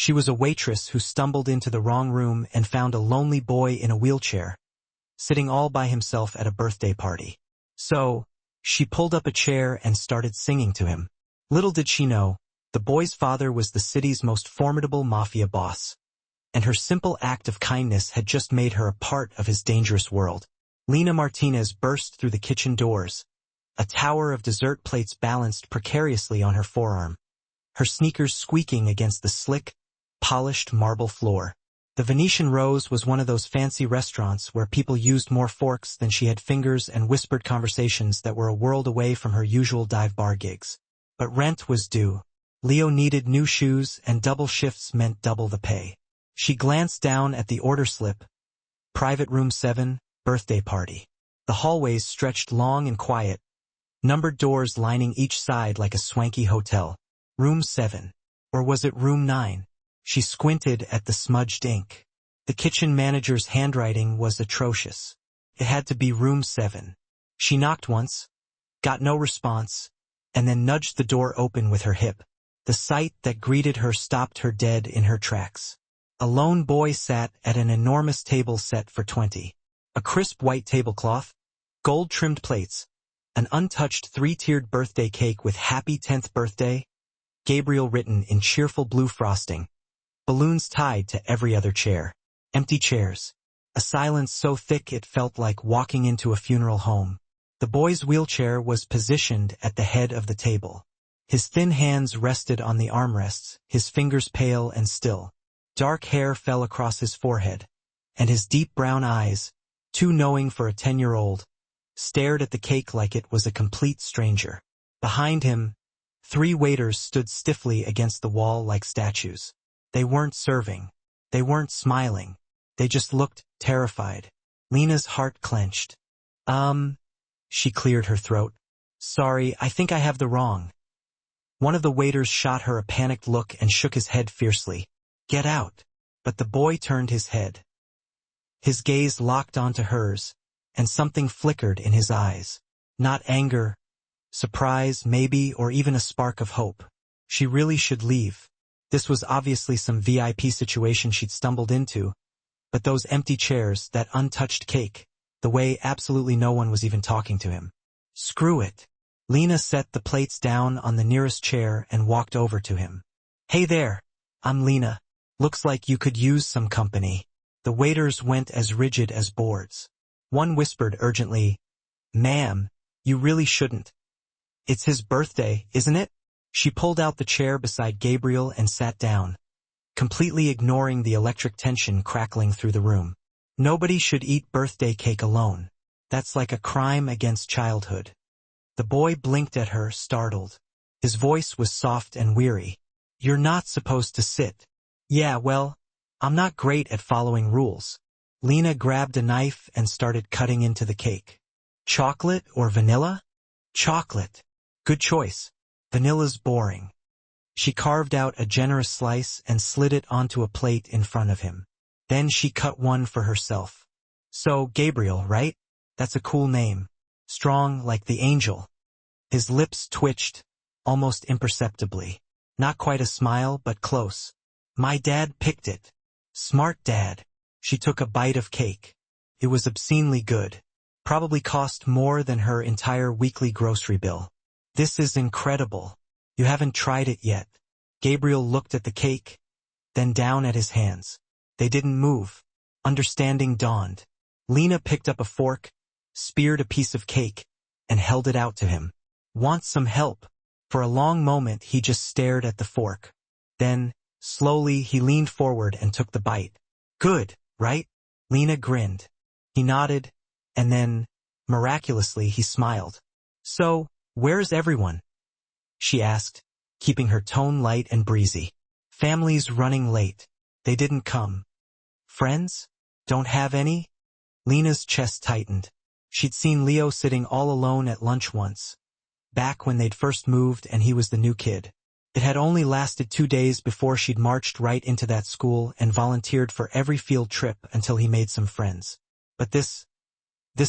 She was a waitress who stumbled into the wrong room and found a lonely boy in a wheelchair, sitting all by himself at a birthday party. So, she pulled up a chair and started singing to him. Little did she know, the boy's father was the city's most formidable mafia boss, and her simple act of kindness had just made her a part of his dangerous world. Lena Martinez burst through the kitchen doors, a tower of dessert plates balanced precariously on her forearm, her sneakers squeaking against the slick, polished marble floor. The Venetian Rose was one of those fancy restaurants where people used more forks than she had fingers and whispered conversations that were a world away from her usual dive bar gigs. But rent was due. Leo needed new shoes, and double shifts meant double the pay. She glanced down at the order slip. Private room 7, birthday party. The hallways stretched long and quiet, numbered doors lining each side like a swanky hotel. Room 7. Or was it room 9? She squinted at the smudged ink. The kitchen manager's handwriting was atrocious. It had to be room 7. She knocked once, got no response, and then nudged the door open with her hip. The sight that greeted her stopped her dead in her tracks. A lone boy sat at an enormous table set for 20. A crisp white tablecloth, gold-trimmed plates, an untouched 3-tiered birthday cake with Happy 10th Birthday, Gabriel written in cheerful blue frosting, balloons tied to every other chair, empty chairs, a silence so thick it felt like walking into a funeral home. The boy's wheelchair was positioned at the head of the table. His thin hands rested on the armrests, his fingers pale and still. Dark hair fell across his forehead, and his deep brown eyes, too knowing for a 10-year-old, stared at the cake like it was a complete stranger. Behind him, 3 waiters stood stiffly against the wall like statues. They weren't serving. They weren't smiling. They just looked terrified. Lena's heart clenched. She cleared her throat. Sorry, I think I have the wrong. One of the waiters shot her a panicked look and shook his head fiercely. Get out. But the boy turned his head. His gaze locked onto hers, and something flickered in his eyes. Not anger, surprise, maybe, or even a spark of hope. She really should leave. This was obviously some VIP situation she'd stumbled into, but those empty chairs, that untouched cake, the way absolutely no one was even talking to him. Screw it. Lena set the plates down on the nearest chair and walked over to him. Hey there, I'm Lena. Looks like you could use some company. The waiters went as rigid as boards. One whispered urgently, Ma'am, you really shouldn't. It's his birthday, isn't it? She pulled out the chair beside Gabriel and sat down, completely ignoring the electric tension crackling through the room. Nobody should eat birthday cake alone. That's like a crime against childhood. The boy blinked at her, startled. His voice was soft and weary. You're not supposed to sit. Yeah, well, I'm not great at following rules. Lena grabbed a knife and started cutting into the cake. Chocolate or vanilla? Chocolate. Good choice. Vanilla's boring. She carved out a generous slice and slid it onto a plate in front of him. Then she cut one for herself. So, Gabriel, right? That's a cool name. Strong like the angel. His lips twitched, almost imperceptibly. Not quite a smile, but close. My dad picked it. Smart dad. She took a bite of cake. It was obscenely good. Probably cost more than her entire weekly grocery bill. This is incredible. You haven't tried it yet. Gabriel looked at the cake, then down at his hands. They didn't move. Understanding dawned. Lena picked up a fork, speared a piece of cake, and held it out to him. Want some help? For a long moment he just stared at the fork. Then, slowly he leaned forward and took the bite. Good, right? Lena grinned. He nodded, and then, miraculously, he smiled. So, where's everyone? She asked, keeping her tone light and breezy. Family's running late. They didn't come. Friends? Don't have any? Lena's chest tightened. She'd seen Leo sitting all alone at lunch once, back when they'd first moved and he was the new kid. It had only lasted 2 days before she'd marched right into that school and volunteered for every field trip until he made some friends. But this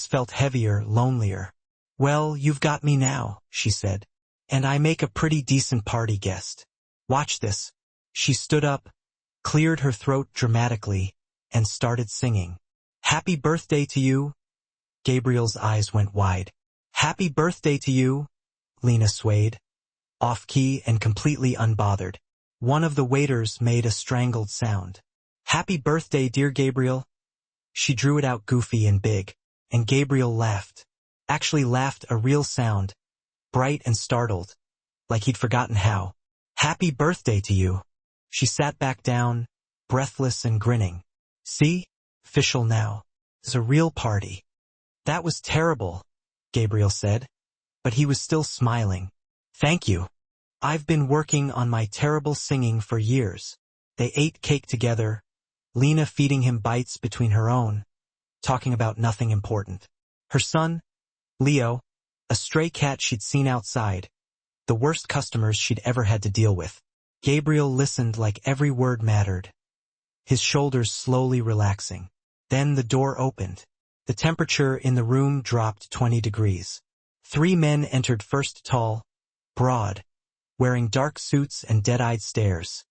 felt heavier, lonelier. Well, you've got me now, she said. And I make a pretty decent party guest. Watch this. She stood up, cleared her throat dramatically, and started singing. "Happy birthday to you." Gabriel's eyes went wide. "Happy birthday to you." Lena swayed, off-key and completely unbothered. One of the waiters made a strangled sound. "Happy birthday, dear Gabriel." She drew it out goofy and big, and Gabriel laughed. Actually laughed a real sound, bright and startled, like he'd forgotten how. "Happy birthday to you." She sat back down, breathless and grinning. "See? Official now. It's a real party." "That was terrible," Gabriel said, but he was still smiling. "Thank you. I've been working on my terrible singing for years." They ate cake together, Lena feeding him bites between her own, talking about nothing important. Her son, Leo, a stray cat she'd seen outside, the worst customers she'd ever had to deal with. Gabriel listened like every word mattered, his shoulders slowly relaxing. Then the door opened. The temperature in the room dropped 20 degrees. 3 men entered first, tall, broad, wearing dark suits and dead-eyed stares.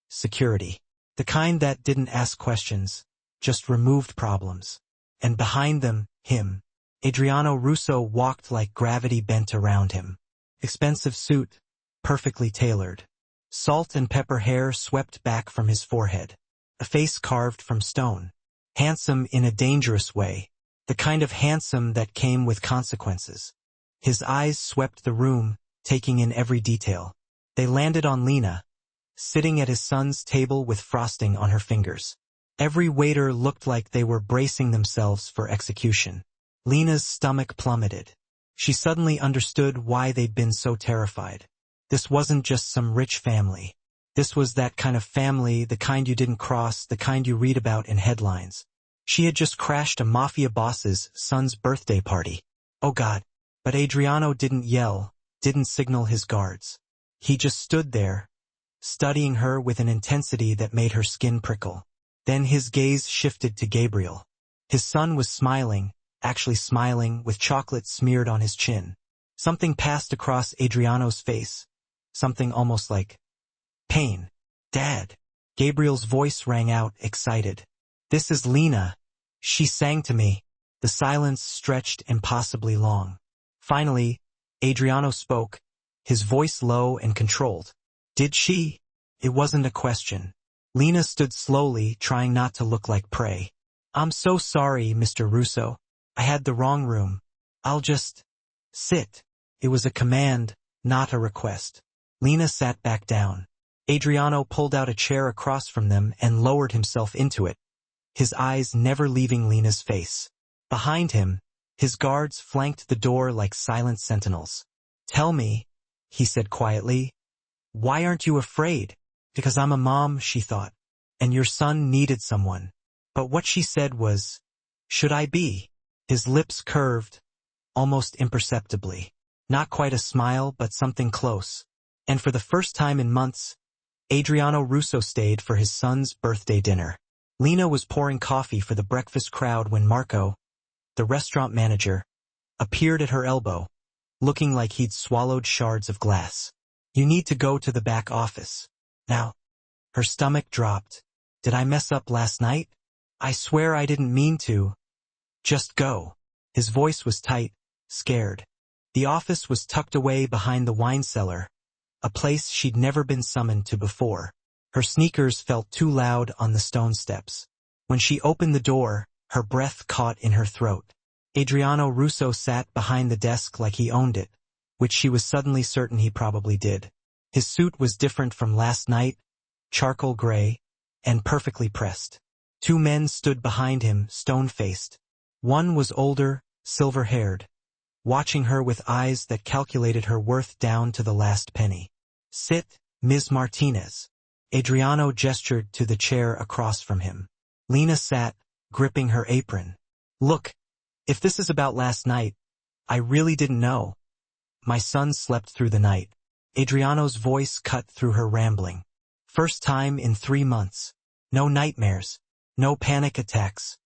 Security. The kind that didn't ask questions, just removed problems. And behind them, him. Adriano Russo walked like gravity bent around him. Expensive suit, perfectly tailored. Salt and pepper hair swept back from his forehead. A face carved from stone. Handsome in a dangerous way. The kind of handsome that came with consequences. His eyes swept the room, taking in every detail. They landed on Lena, sitting at his son's table with frosting on her fingers. Every waiter looked like they were bracing themselves for execution. Lena's stomach plummeted. She suddenly understood why they'd been so terrified. This wasn't just some rich family. This was that kind of family, the kind you didn't cross, the kind you read about in headlines. She had just crashed a Mafia boss's son's birthday party. Oh God. But Adriano didn't yell, didn't signal his guards. He just stood there, studying her with an intensity that made her skin prickle. Then his gaze shifted to Gabriel. His son was smiling, actually smiling, with chocolate smeared on his chin. Something passed across Adriano's face, something almost like pain. "Dad." Gabriel's voice rang out, excited. "This is Lena. She sang to me." The silence stretched impossibly long. Finally, Adriano spoke, his voice low and controlled. "Did she?" It wasn't a question. Lena stood slowly, trying not to look like prey. "I'm so sorry, Mr. Russo. I had the wrong room. I'll just sit." It was a command, not a request. Lena sat back down. Adriano pulled out a chair across from them and lowered himself into it, his eyes never leaving Lena's face. Behind him, his guards flanked the door like silent sentinels. "Tell me," he said quietly, "why aren't you afraid?" "Because I'm a mom," she thought, "and your son needed someone." But what she said was, "Should I be?" His lips curved, almost imperceptibly. Not quite a smile, but something close. And for the first time in months, Adriano Russo stayed for his son's birthday dinner. Lena was pouring coffee for the breakfast crowd when Marco, the restaurant manager, appeared at her elbow, looking like he'd swallowed shards of glass. "You need to go to the back office. Now." Her stomach dropped. "Did I mess up last night? I swear I didn't mean to." "Just go." His voice was tight, scared. The office was tucked away behind the wine cellar, a place she'd never been summoned to before. Her sneakers felt too loud on the stone steps. When she opened the door, her breath caught in her throat. Adriano Russo sat behind the desk like he owned it, which she was suddenly certain he probably did. His suit was different from last night, charcoal gray, and perfectly pressed. 2 men stood behind him, stone-faced. One was older, silver-haired, watching her with eyes that calculated her worth down to the last penny. "Sit, Ms. Martinez." Adriano gestured to the chair across from him. Lena sat, gripping her apron. "Look, if this is about last night, I really didn't know. My son slept through the night." Adriano's voice cut through her rambling. "First time in 3 months. No nightmares. No panic attacks."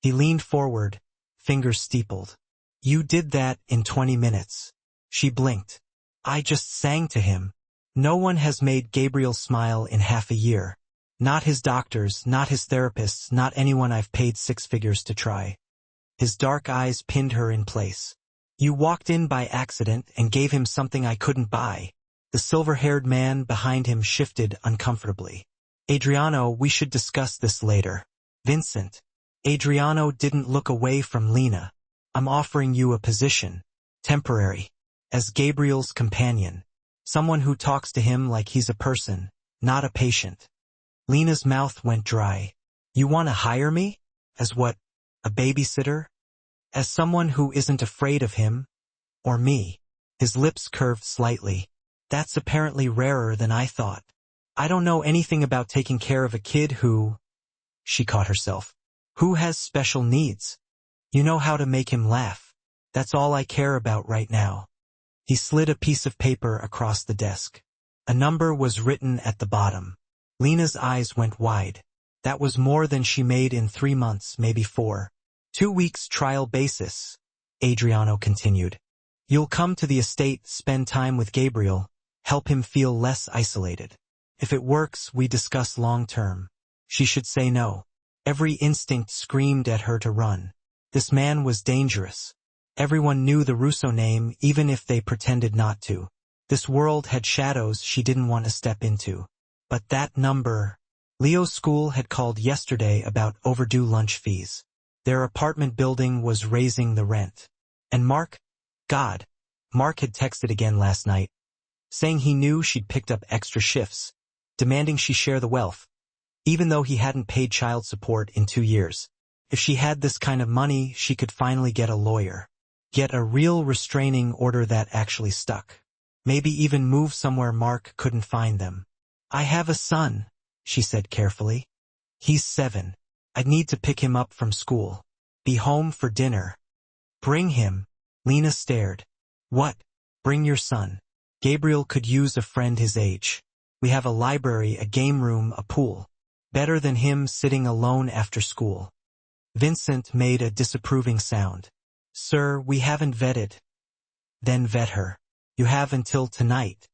He leaned forward, fingers steepled. "You did that in 20 minutes. She blinked. "I just sang to him." No one has made Gabriel smile in half a year. Not his doctors, not his therapists, not anyone I've paid 6 figures to try. His dark eyes pinned her in place. You walked in by accident and gave him something I couldn't buy. The silver-haired man behind him shifted uncomfortably. Adriano, we should discuss this later. Vincent. Adriano didn't look away from Lena. I'm offering you a position. Temporary. As Gabriel's companion. Someone who talks to him like he's a person, not a patient. Lena's mouth went dry. You want to hire me? As what? A babysitter? As someone who isn't afraid of him? Or me? His lips curved slightly. That's apparently rarer than I thought. I don't know anything about taking care of a kid who... She caught herself. Who has special needs? You know how to make him laugh. That's all I care about right now. He slid a piece of paper across the desk. A number was written at the bottom. Lena's eyes went wide. That was more than she made in 3 months, maybe 4. 2 weeks trial basis, Adriano continued. You'll come to the estate, spend time with Gabriel, help him feel less isolated. If it works, we discuss long-term. She should say no. Every instinct screamed at her to run. This man was dangerous. Everyone knew the Russo name, even if they pretended not to. This world had shadows she didn't want to step into. But that number... Leo's school had called yesterday about overdue lunch fees. Their apartment building was raising the rent. And Mark? God. Mark had texted again last night, saying he knew she'd picked up extra shifts, demanding she share the wealth, even though he hadn't paid child support in 2 years. If she had this kind of money, she could finally get a lawyer. Get a real restraining order that actually stuck. Maybe even move somewhere Mark couldn't find them. I have a son, she said carefully. He's 7. I'd need to pick him up from school. Be home for dinner. Bring him. Lena stared. What? Bring your son. Gabriel could use a friend his age. We have a library, a game room, a pool. Better than him sitting alone after school. Vincent made a disapproving sound. Sir, we haven't vetted. Then vet her. You have until tonight.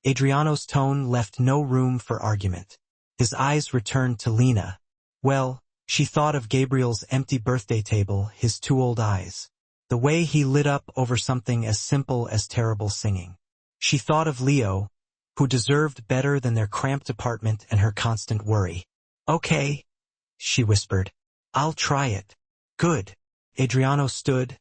Adriano's tone left no room for argument. His eyes returned to Lena. Well, she thought of Gabriel's empty birthday table, his 2 old eyes. The way he lit up over something as simple as terrible singing. She thought of Leo, who deserved better than their cramped apartment and her constant worry. Okay, she whispered. I'll try it. Good. Adriano stood,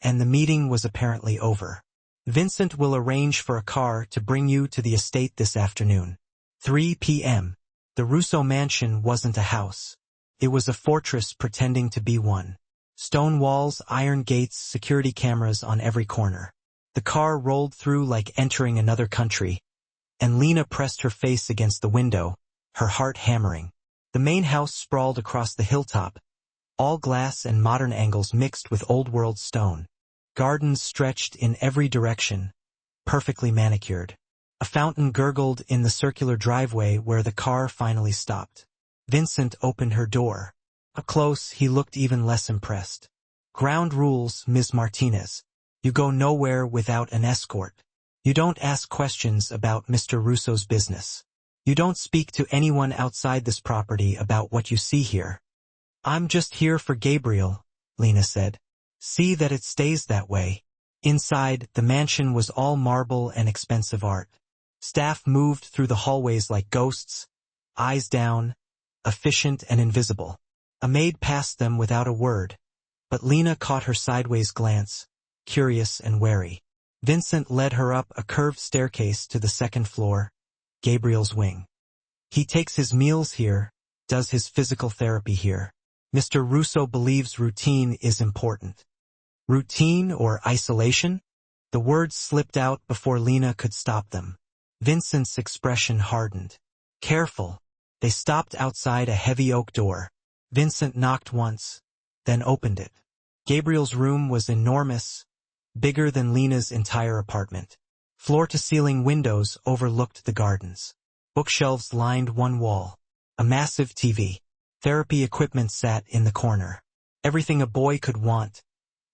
and the meeting was apparently over. Vincent will arrange for a car to bring you to the estate this afternoon. 3 p.m. The Russo mansion wasn't a house. It was a fortress pretending to be one. Stone walls, iron gates, security cameras on every corner. The car rolled through like entering another country, and Lena pressed her face against the window, her heart hammering. The main house sprawled across the hilltop, all glass and modern angles mixed with old-world stone. Gardens stretched in every direction, perfectly manicured. A fountain gurgled in the circular driveway where the car finally stopped. Vincent opened her door. Up close, he looked even less impressed. Ground rules, Ms. Martinez. You go nowhere without an escort. You don't ask questions about Mr. Russo's business. You don't speak to anyone outside this property about what you see here. I'm just here for Gabriel, Lena said. See that it stays that way. Inside, the mansion was all marble and expensive art. Staff moved through the hallways like ghosts, eyes down, efficient and invisible. A maid passed them without a word, but Lena caught her sideways glance, curious and wary. Vincent led her up a curved staircase to the 2nd floor, Gabriel's wing. He takes his meals here, does his physical therapy here. Mr. Russo believes routine is important. Routine or isolation? The words slipped out before Lena could stop them. Vincent's expression hardened. Careful. They stopped outside a heavy oak door. Vincent knocked once, then opened it. Gabriel's room was enormous, bigger than Lena's entire apartment. Floor-to-ceiling windows overlooked the gardens. Bookshelves lined one wall. A massive TV. Therapy equipment sat in the corner. Everything a boy could want,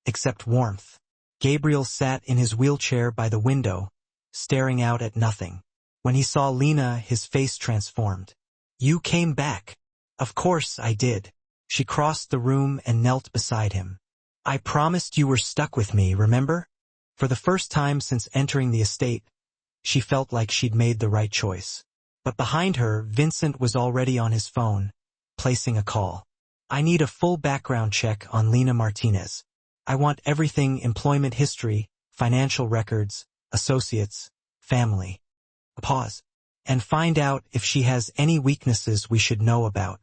except warmth. Gabriel sat in his wheelchair by the window, staring out at nothing. When he saw Lena, his face transformed. You came back. Of course I did. She crossed the room and knelt beside him. I promised you were stuck with me, remember? For the first time since entering the estate, she felt like she'd made the right choice. But behind her, Vincent was already on his phone, placing a call. I need a full background check on Lena Martinez. I want everything: employment history, financial records, associates, family. Pause. And find out if she has any weaknesses we should know about.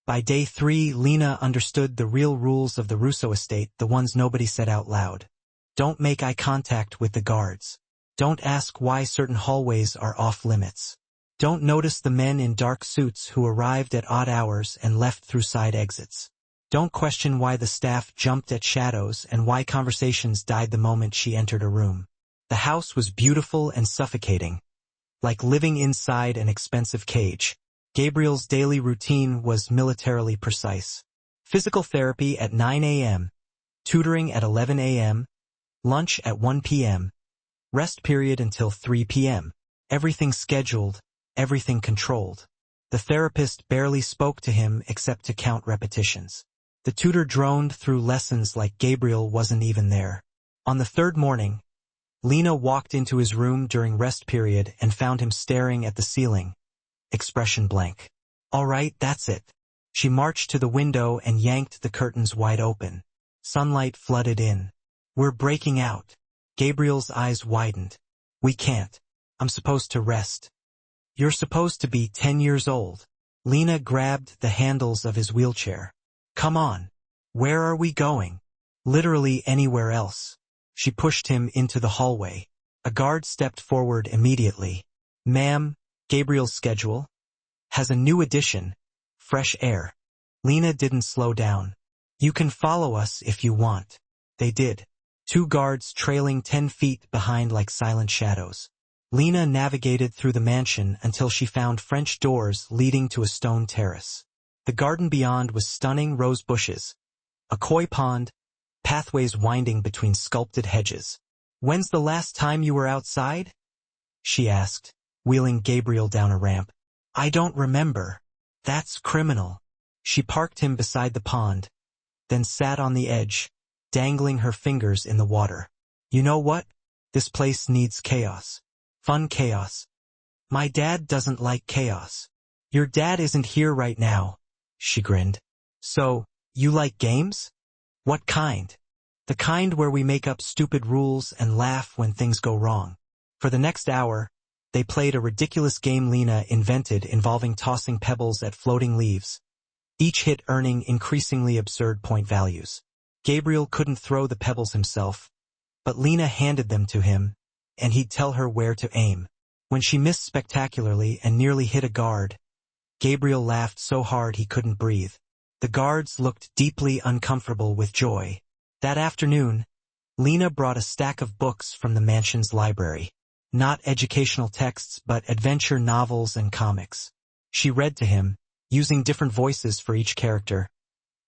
By day 3, Lena understood the real rules of the Russo estate, the ones nobody said out loud. Don't make eye contact with the guards. Don't ask why certain hallways are off limits. Don't notice the men in dark suits who arrived at odd hours and left through side exits. Don't question why the staff jumped at shadows and why conversations died the moment she entered a room. The house was beautiful and suffocating, like living inside an expensive cage. Gabriel's daily routine was militarily precise. Physical therapy at 9 a.m., tutoring at 11 a.m., lunch at 1 p.m., rest period until 3 p.m. Everything scheduled, everything controlled. The therapist barely spoke to him except to count repetitions. The tutor droned through lessons like Gabriel wasn't even there. On the third morning, Lena walked into his room during rest period and found him staring at the ceiling, expression blank. All right, that's it. She marched to the window and yanked the curtains wide open. Sunlight flooded in. We're breaking out. Gabriel's eyes widened. We can't. I'm supposed to rest. You're supposed to be 10 years old. Lena grabbed the handles of his wheelchair. Come on. Where are we going? Literally anywhere else. She pushed him into the hallway. A guard stepped forward immediately. Ma'am, Gabriel's schedule has a new addition, fresh air. Lena didn't slow down. You can follow us if you want. They did. 2 guards trailing 10 feet behind like silent shadows. Lena navigated through the mansion until she found French doors leading to a stone terrace. The garden beyond was stunning: rose bushes, a koi pond, pathways winding between sculpted hedges. When's the last time you were outside? She asked, wheeling Gabriel down a ramp. I don't remember. That's criminal. She parked him beside the pond, then sat on the edge, dangling her fingers in the water. You know what? This place needs chaos. Fun chaos. My dad doesn't like chaos. Your dad isn't here right now, she grinned. So, you like games? What kind? The kind where we make up stupid rules and laugh when things go wrong. For the next hour, they played a ridiculous game Lena invented involving tossing pebbles at floating leaves, each hit earning increasingly absurd point values. Gabriel couldn't throw the pebbles himself, but Lena handed them to him, and he'd tell her where to aim. When she missed spectacularly and nearly hit a guard, Gabriel laughed so hard he couldn't breathe. The guards looked deeply uncomfortable with joy. That afternoon, Lena brought a stack of books from the mansion's library. Not educational texts, but adventure novels and comics. She read to him, using different voices for each character,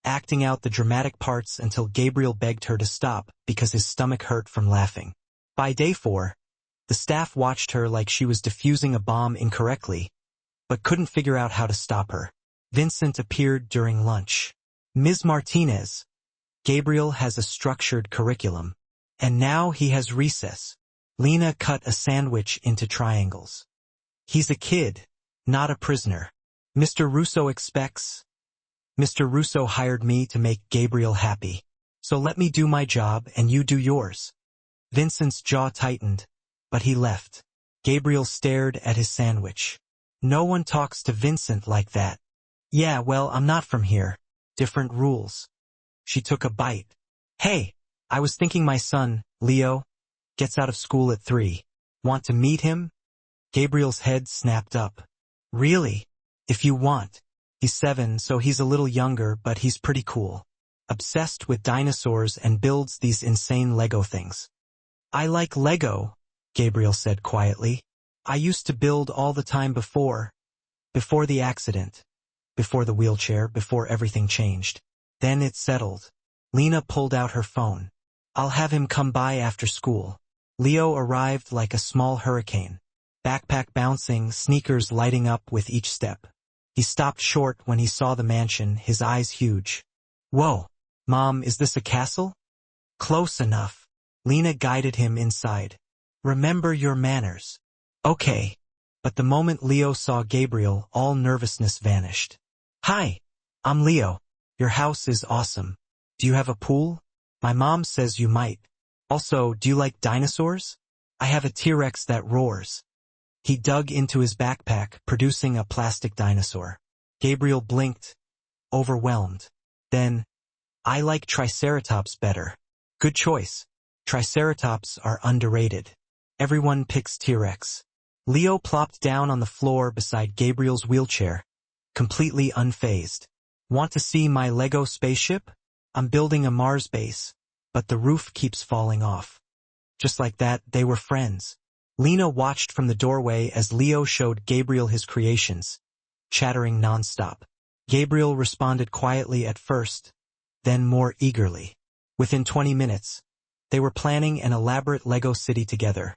acting out the dramatic parts until Gabriel begged her to stop because his stomach hurt from laughing. By day 4, the staff watched her like she was defusing a bomb incorrectly, but couldn't figure out how to stop her. Vincent appeared during lunch. Ms. Martinez, Gabriel has a structured curriculum. And now he has recess. Lena cut a sandwich into triangles. He's a kid, not a prisoner. Mr. Russo expects. Mr. Russo hired me to make Gabriel happy. So let me do my job and you do yours. Vincent's jaw tightened, but he left. Gabriel stared at his sandwich. No one talks to Vincent like that. Yeah, well, I'm not from here. Different rules. She took a bite. Hey, I was thinking my son, Leo, gets out of school at 3. Want to meet him? Gabriel's head snapped up. Really? If you want. He's 7, so he's a little younger, but he's pretty cool. Obsessed with dinosaurs and builds these insane Lego things. I like Lego, Gabriel said quietly. I used to build all the time before the accident, before the wheelchair, before everything changed. Then it settled. Lena pulled out her phone. I'll have him come by after school. Leo arrived like a small hurricane, backpack bouncing, sneakers lighting up with each step. He stopped short when he saw the mansion, his eyes huge. Whoa! Mom, is this a castle? Close enough. Lena guided him inside. Remember your manners. Okay. But the moment Leo saw Gabriel, all nervousness vanished. Hi, I'm Leo. Your house is awesome. Do you have a pool? My mom says you might. Also, do you like dinosaurs? I have a T-Rex that roars. He dug into his backpack, producing a plastic dinosaur. Gabriel blinked, overwhelmed. Then, I like Triceratops better. Good choice. Triceratops are underrated. Everyone picks T-Rex. Leo plopped down on the floor beside Gabriel's wheelchair, completely unfazed. Want to see my Lego spaceship? I'm building a Mars base, but the roof keeps falling off. Just like that, they were friends. Lena watched from the doorway as Leo showed Gabriel his creations, chattering nonstop. Gabriel responded quietly at first, then more eagerly. Within 20 minutes, they were planning an elaborate Lego city together.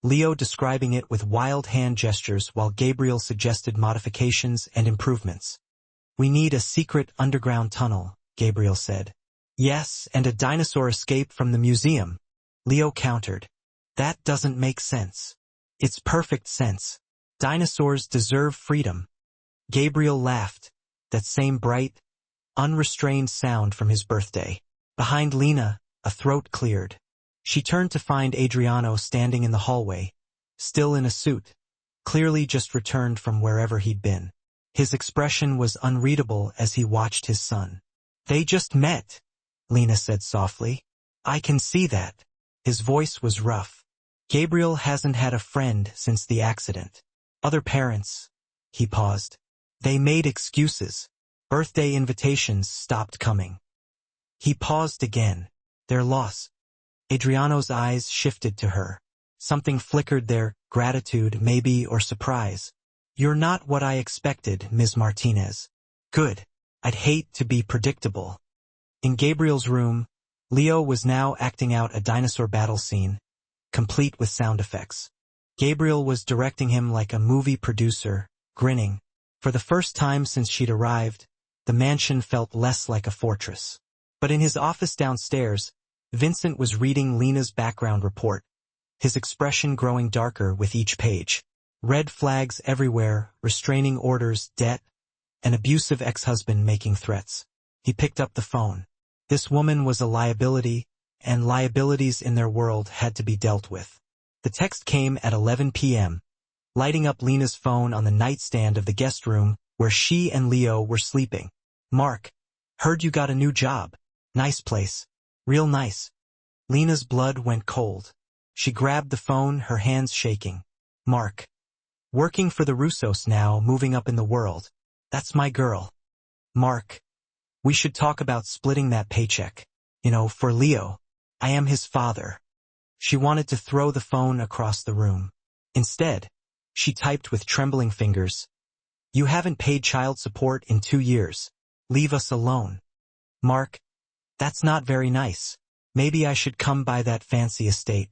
Leo describing it with wild hand gestures while Gabriel suggested modifications and improvements. We need a secret underground tunnel, Gabriel said. Yes, and a dinosaur escape from the museum, Leo countered. That doesn't make sense. It's perfect sense. Dinosaurs deserve freedom. Gabriel laughed, that same bright, unrestrained sound from his birthday. Behind Lena, a throat cleared. She turned to find Adriano standing in the hallway, still in a suit, clearly just returned from wherever he'd been. His expression was unreadable as he watched his son. They just met, Lena said softly. I can see that. His voice was rough. Gabriel hasn't had a friend since the accident. Other parents. He paused. They made excuses. Birthday invitations stopped coming. He paused again. Their loss. Adriano's eyes shifted to her. Something flickered there, gratitude, maybe, or surprise. You're not what I expected, Ms. Martinez. Good. I'd hate to be predictable. In Gabriel's room, Leo was now acting out a dinosaur battle scene, complete with sound effects. Gabriel was directing him like a movie producer, grinning. For the first time since she'd arrived, the mansion felt less like a fortress. But in his office downstairs, Vincent was reading Lena's background report, his expression growing darker with each page. Red flags everywhere, restraining orders, debt, an abusive ex-husband making threats. He picked up the phone. This woman was a liability, and liabilities in their world had to be dealt with. The text came at 11 p.m., lighting up Lena's phone on the nightstand of the guest room where she and Leo were sleeping. Mark, heard you got a new job. Nice place. Real nice. Lena's blood went cold. She grabbed the phone, her hands shaking. Mark. Working for the Russos now, moving up in the world. That's my girl. Mark. We should talk about splitting that paycheck. You know, for Leo. I am his father. She wanted to throw the phone across the room. Instead, she typed with trembling fingers. You haven't paid child support in 2 years. Leave us alone. Mark. That's not very nice. Maybe I should come by that fancy estate.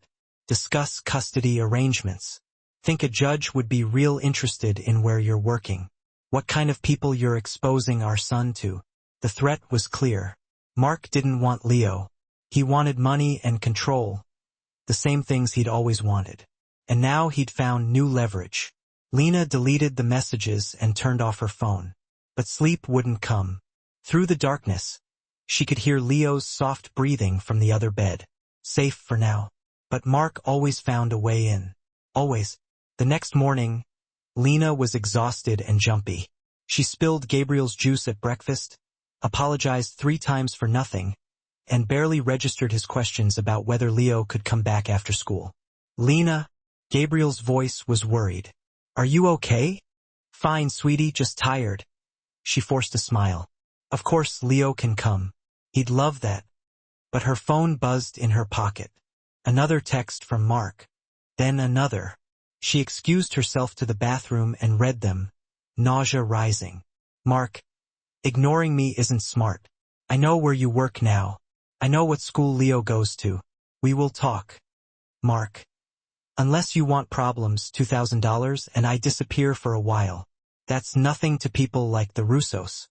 Discuss custody arrangements. Think a judge would be real interested in where you're working. What kind of people you're exposing our son to. The threat was clear. Mark didn't want Leo. He wanted money and control. The same things he'd always wanted. And now he'd found new leverage. Lena deleted the messages and turned off her phone. But sleep wouldn't come. Through the darkness, she could hear Leo's soft breathing from the other bed. Safe for now. But Mark always found a way in. Always. The next morning, Lena was exhausted and jumpy. She spilled Gabriel's juice at breakfast, apologized 3 times for nothing, and barely registered his questions about whether Leo could come back after school. Lena, Gabriel's voice was worried. Are you okay? Fine, sweetie, just tired. She forced a smile. Of course Leo can come. He'd love that. But her phone buzzed in her pocket. Another text from Mark. Then another. She excused herself to the bathroom and read them, nausea rising. Mark, ignoring me isn't smart. I know where you work now. I know what school Leo goes to. We will talk. Mark. Unless you want problems, $2,000 and I disappear for a while. That's nothing to people like the Russos.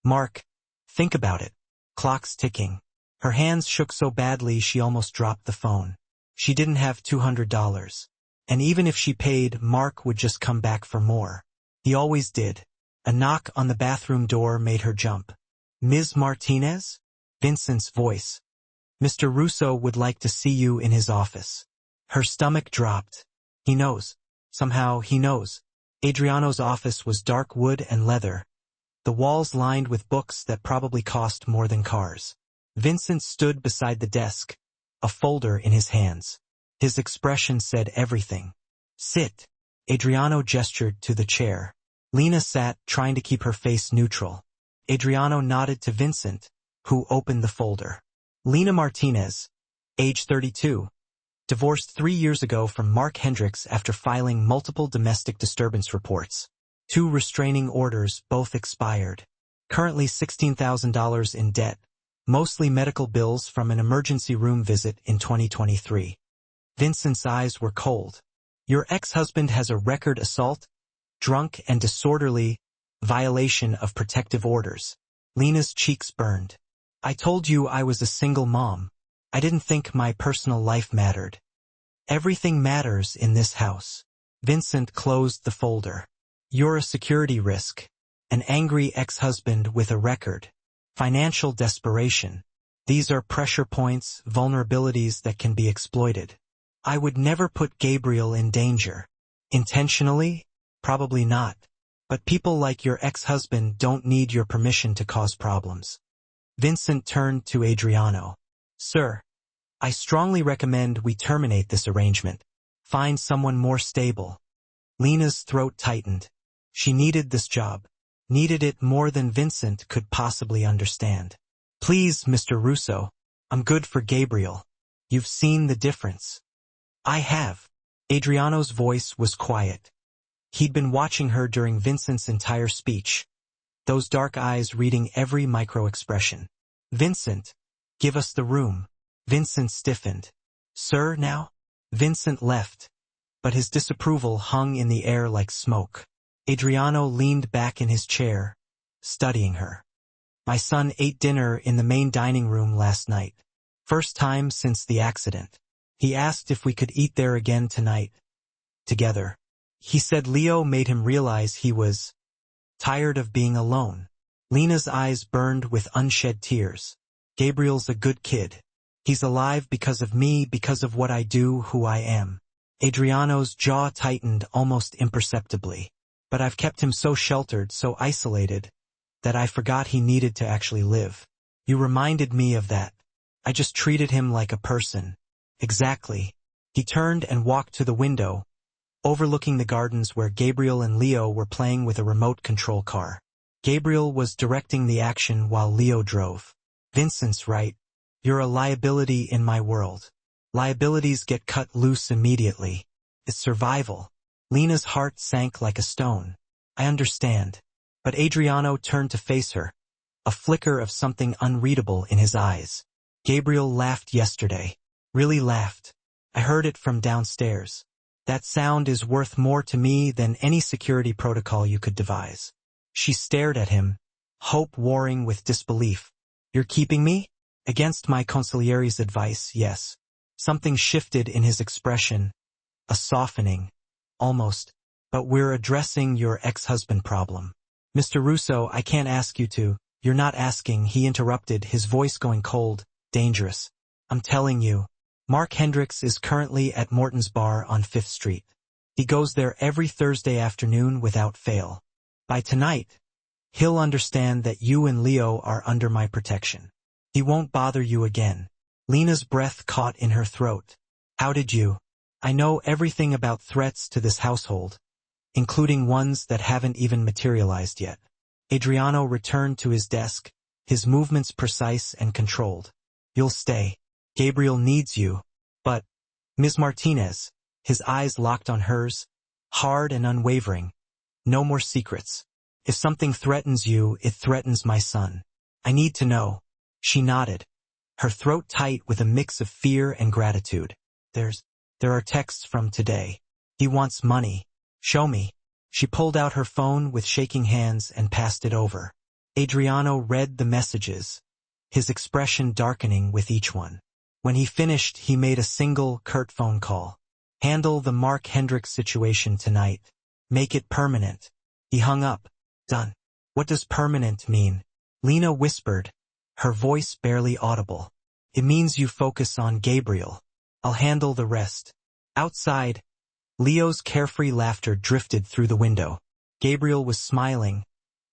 Mark, think about it. Clock's ticking. Her hands shook so badly she almost dropped the phone. She didn't have $200. And even if she paid, Mark would just come back for more. He always did. A knock on the bathroom door made her jump. Ms. Martinez? Vincent's voice. Mr. Russo would like to see you in his office. Her stomach dropped. He knows. Somehow he knows. Adriano's office was dark wood and leather. The walls lined with books that probably cost more than cars. Vincent stood beside the desk, a folder in his hands. His expression said everything. Sit. Adriano gestured to the chair. Lena sat, trying to keep her face neutral. Adriano nodded to Vincent, who opened the folder. Lena Martinez, age 32, divorced 3 years ago from Mark Hendricks after filing multiple domestic disturbance reports. 2 restraining orders, both expired. Currently $16,000 in debt, mostly medical bills from an emergency room visit in 2023. Vincent's eyes were cold. Your ex-husband has a record assault, drunk and disorderly, violation of protective orders. Lena's cheeks burned. I told you I was a single mom. I didn't think my personal life mattered. Everything matters in this house. Vincent closed the folder. You're a security risk. An angry ex-husband with a record. Financial desperation. These are pressure points, vulnerabilities that can be exploited. I would never put Gabriel in danger. Intentionally? Probably not. But people like your ex-husband don't need your permission to cause problems. Vincent turned to Adriano. Sir, I strongly recommend we terminate this arrangement. Find someone more stable. Lena's throat tightened. She needed this job. Needed it more than Vincent could possibly understand. Please, Mr. Russo. I'm good for Gabriel. You've seen the difference. I have. Adriano's voice was quiet. He'd been watching her during Vincent's entire speech. Those dark eyes reading every micro-expression. Vincent, give us the room. Vincent stiffened. Sir, now? Vincent left, but his disapproval hung in the air like smoke. Adriano leaned back in his chair, studying her. My son ate dinner in the main dining room last night. First time since the accident. He asked if we could eat there again tonight. Together. He said Leo made him realize he was tired of being alone. Lena's eyes burned with unshed tears. Gabriel's a good kid. He's alive because of me, because of what I do, who I am. Adriano's jaw tightened almost imperceptibly. But I've kept him so sheltered, so isolated, that I forgot he needed to actually live. You reminded me of that. I just treated him like a person. Exactly. He turned and walked to the window, overlooking the gardens where Gabriel and Leo were playing with a remote control car. Gabriel was directing the action while Leo drove. Vincent's right. You're a liability in my world. Liabilities get cut loose immediately. It's survival. Lena's heart sank like a stone. I understand. But Adriano turned to face her, a flicker of something unreadable in his eyes. Gabriel laughed yesterday. Really laughed. I heard it from downstairs. That sound is worth more to me than any security protocol you could devise. She stared at him, hope warring with disbelief. You're keeping me? Against my consigliere's advice, yes. Something shifted in his expression, a softening, almost. But we're addressing your ex-husband problem. Mr. Russo, I can't ask you to. You're not asking, he interrupted, his voice going cold, dangerous. I'm telling you. Mark Hendricks is currently at Morton's Bar on 5th Street. He goes there every Thursday afternoon without fail. By tonight, he'll understand that you and Leo are under my protection. He won't bother you again. Lena's breath caught in her throat. How did you? I know everything about threats to this household, including ones that haven't even materialized yet. Adriano returned to his desk, his movements precise and controlled. You'll stay. Gabriel needs you. But, Ms. Martinez, his eyes locked on hers, hard and unwavering. No more secrets. If something threatens you, it threatens my son. I need to know. She nodded, her throat tight with a mix of fear and gratitude. There are texts from today. He wants money. Show me. She pulled out her phone with shaking hands and passed it over. Adriano read the messages, his expression darkening with each one. When he finished, he made a single, curt phone call. "Handle the Mark Hendricks situation tonight. Make it permanent." He hung up. "Done." "What does permanent mean?" Lena whispered, her voice barely audible. "It means you focus on Gabriel. I'll handle the rest." Outside, Leo's carefree laughter drifted through the window. Gabriel was smiling,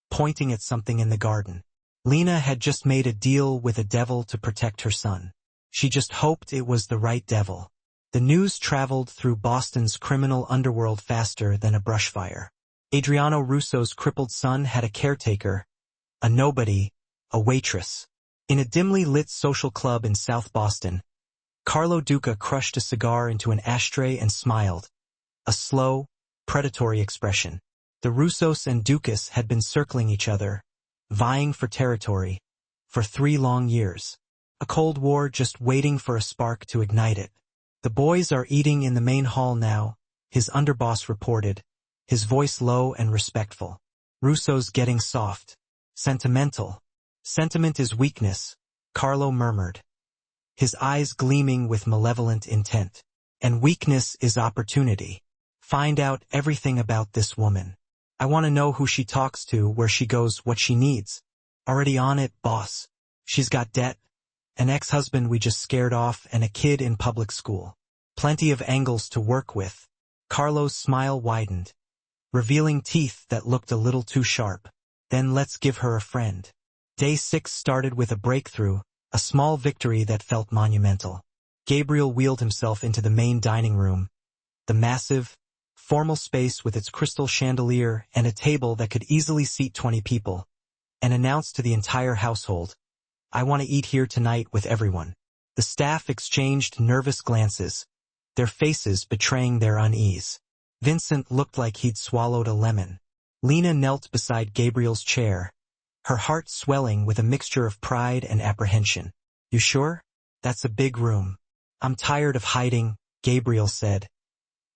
pointing at something in the garden. Lena had just made a deal with a devil to protect her son. She just hoped it was the right devil. The news traveled through Boston's criminal underworld faster than a brush fire. Adriano Russo's crippled son had a caretaker, a nobody, a waitress. In a dimly lit social club in South Boston, Carlo Duca crushed a cigar into an ashtray and smiled, a slow, predatory expression. The Russos and Ducas had been circling each other, vying for territory, for 3 long years. A Cold War just waiting for a spark to ignite it. "The boys are eating in the main hall now," his underboss reported, his voice low and respectful. "Russo's getting soft. Sentimental." "Sentiment is weakness," Carlo murmured, his eyes gleaming with malevolent intent. "And weakness is opportunity. Find out everything about this woman. I want to know who she talks to, where she goes, what she needs." "Already on it, boss. She's got debt, an ex-husband we just scared off, and a kid in public school. Plenty of angles to work with." Carlo's smile widened, revealing teeth that looked a little too sharp. "Then let's give her a friend." Day 6 started with a breakthrough, a small victory that felt monumental. Gabriel wheeled himself into the main dining room, the massive, formal space with its crystal chandelier and a table that could easily seat 20 people, and announced to the entire household, "I want to eat here tonight with everyone." The staff exchanged nervous glances, their faces betraying their unease. Vincent looked like he'd swallowed a lemon. Lena knelt beside Gabriel's chair, her heart swelling with a mixture of pride and apprehension. "You sure? That's a big room." "I'm tired of hiding," Gabriel said,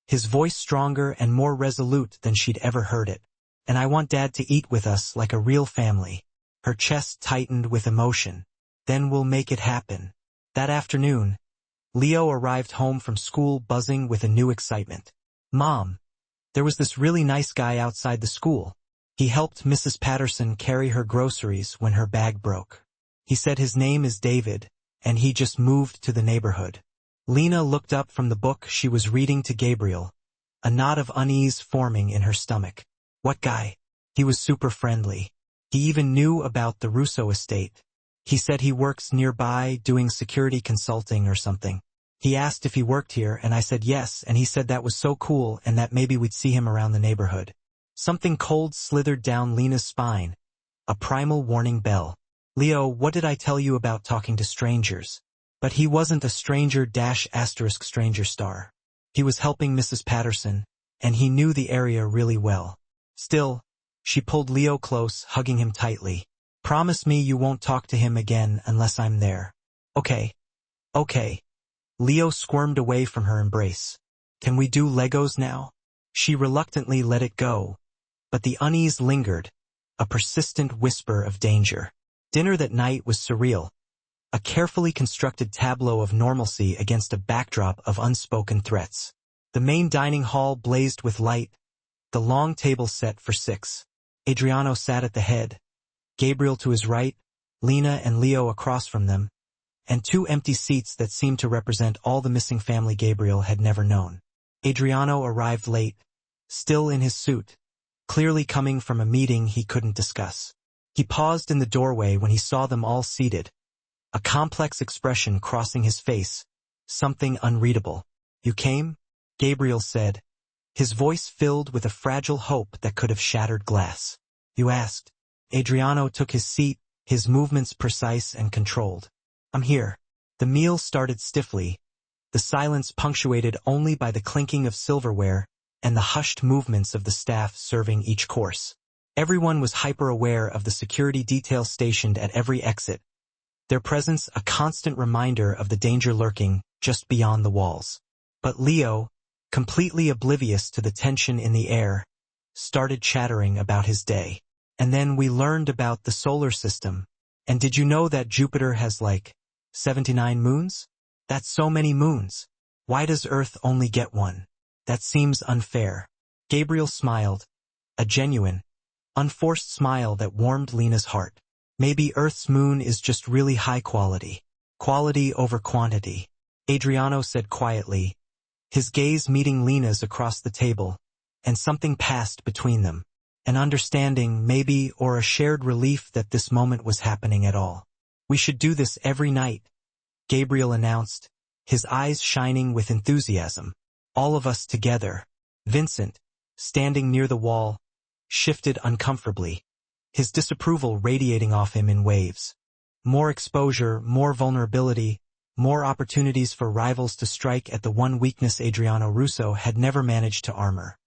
his voice stronger and more resolute than she'd ever heard it. "And I want Dad to eat with us like a real family." Her chest tightened with emotion. "Then we'll make it happen." That afternoon, Leo arrived home from school buzzing with a new excitement. "Mom, there was this really nice guy outside the school. He helped Mrs. Patterson carry her groceries when her bag broke. He said his name is David, and he just moved to the neighborhood." Lena looked up from the book she was reading to Gabriel, a knot of unease forming in her stomach. "What guy?" "He was super friendly. He even knew about the Russo estate. He said he works nearby doing security consulting or something. He asked if he worked here, and I said yes, and he said that was so cool and that maybe we'd see him around the neighborhood." Something cold slithered down Lena's spine, a primal warning bell. "Leo, what did I tell you about talking to strangers?" But he wasn't a stranger star. He was helping Mrs. Patterson, and he knew the area really well. Still, she pulled Leo close, hugging him tightly. "Promise me you won't talk to him again unless I'm there." "Okay. Okay." Leo squirmed away from her embrace. "Can we do Legos now?" She reluctantly let it go, but the unease lingered, a persistent whisper of danger. Dinner that night was surreal, a carefully constructed tableau of normalcy against a backdrop of unspoken threats. The main dining hall blazed with light, the long table set for 6. Adriano sat at the head, Gabriel to his right, Lena and Leo across from them, and 2 empty seats that seemed to represent all the missing family Gabriel had never known. Adriano arrived late, still in his suit, clearly coming from a meeting he couldn't discuss. He paused in the doorway when he saw them all seated, a complex expression crossing his face, something unreadable. "You came?" Gabriel said, his voice filled with a fragile hope that could have shattered glass. "You asked." Adriano took his seat, his movements precise and controlled. "I'm here." The meal started stiffly, the silence punctuated only by the clinking of silverware and the hushed movements of the staff serving each course. Everyone was hyper-aware of the security detail stationed at every exit, their presence a constant reminder of the danger lurking just beyond the walls. But Leo, completely oblivious to the tension in the air, started chattering about his day. And then we learned about the solar system. And did you know that Jupiter has like 79 moons? That's so many moons. Why does Earth only get one? That seems unfair. Gabriel smiled, a genuine, unforced smile that warmed Lena's heart. Maybe Earth's moon is just really high quality. Quality over quantity. Adriano said quietly, his gaze meeting Lena's across the table, and something passed between them. An understanding, maybe, or a shared relief that this moment was happening at all. We should do this every night, Gabriel announced, his eyes shining with enthusiasm. All of us together. Vincent, standing near the wall, shifted uncomfortably, his disapproval radiating off him in waves. More exposure, more vulnerability, more opportunities for rivals to strike at the one weakness Adriano Russo had never managed to armor.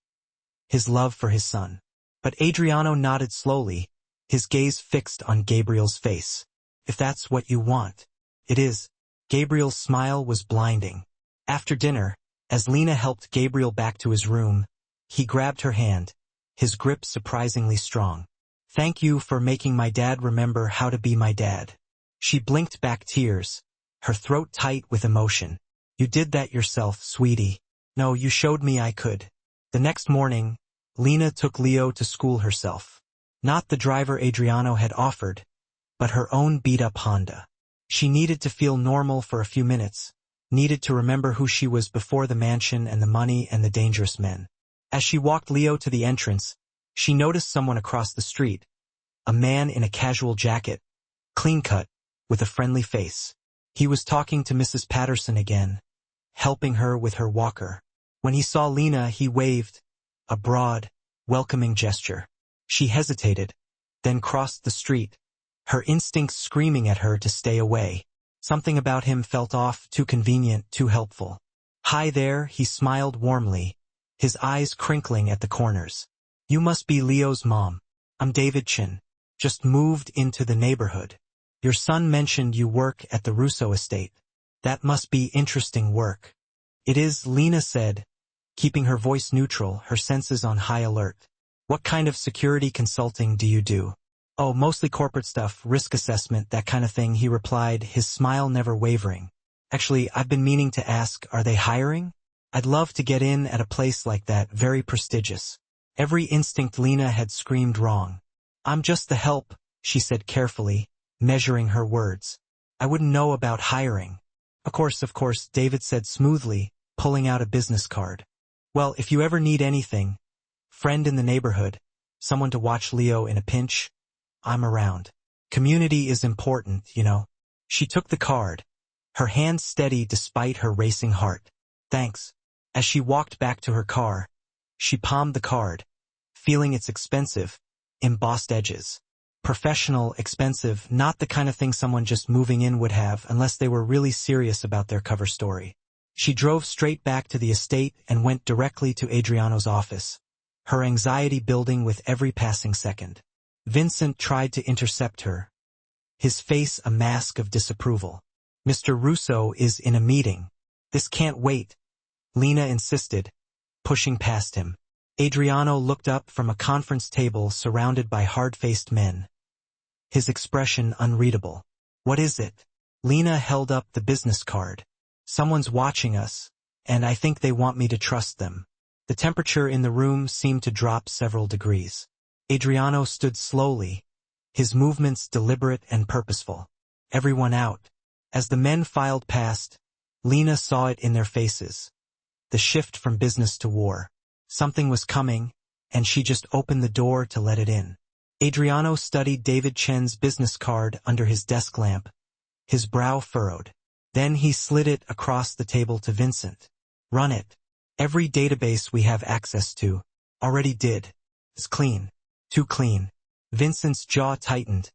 His love for his son. But Adriano nodded slowly, his gaze fixed on Gabriel's face. If that's what you want. It is. Gabriel's smile was blinding. After dinner, as Lena helped Gabriel back to his room, he grabbed her hand, his grip surprisingly strong. Thank you for making my dad remember how to be my dad. She blinked back tears, her throat tight with emotion. You did that yourself, sweetie. No, you showed me I could. The next morning, Lena took Leo to school herself. Not the driver Adriano had offered, but her own beat-up Honda. She needed to feel normal for a few minutes, needed to remember who she was before the mansion and the money and the dangerous men. As she walked Leo to the entrance, she noticed someone across the street, a man in a casual jacket, clean-cut, with a friendly face. He was talking to Mrs. Patterson again, helping her with her walker. When he saw Lena, he waved, a broad, welcoming gesture. She hesitated, then crossed the street, her instincts screaming at her to stay away. Something about him felt off, too convenient, too helpful. Hi there, he smiled warmly, his eyes crinkling at the corners. You must be Leo's mom. I'm David Chin. Just moved into the neighborhood. Your son mentioned you work at the Russo estate. That must be interesting work. It is, Lena said, keeping her voice neutral, her senses on high alert. What kind of security consulting do you do? Oh, mostly corporate stuff, risk assessment, that kind of thing, he replied, his smile never wavering. Actually, I've been meaning to ask, are they hiring? I'd love to get in at a place like that, very prestigious. Every instinct Lena had screamed wrong. I'm just the help, she said carefully, measuring her words. I wouldn't know about hiring. Of course, David said smoothly, pulling out a business card. Well, if you ever need anything, friend in the neighborhood, someone to watch Leo in a pinch, I'm around. Community is important, you know. She took the card, her hand steady despite her racing heart. Thanks. As she walked back to her car, she palmed the card, feeling its expensive, embossed edges. Professional, expensive, not the kind of thing someone just moving in would have unless they were really serious about their cover story. She drove straight back to the estate and went directly to Adriano's office, her anxiety building with every passing second. Vincent tried to intercept her, his face a mask of disapproval. Mr. Russo is in a meeting. This can't wait, Lena insisted, pushing past him. Adriano looked up from a conference table surrounded by hard-faced men, his expression unreadable. What is it? Lena held up the business card. Someone's watching us, and I think they want me to trust them. The temperature in the room seemed to drop several degrees. Adriano stood slowly, his movements deliberate and purposeful. Everyone out. As the men filed past, Lena saw it in their faces. The shift from business to war. Something was coming, and she just opened the door to let it in. Adriano studied David Chen's business card under his desk lamp, his brow furrowed. Then he slid it across the table to Vincent. Run it. Every database we have access to. Already did. It's clean. Too clean. Vincent's jaw tightened,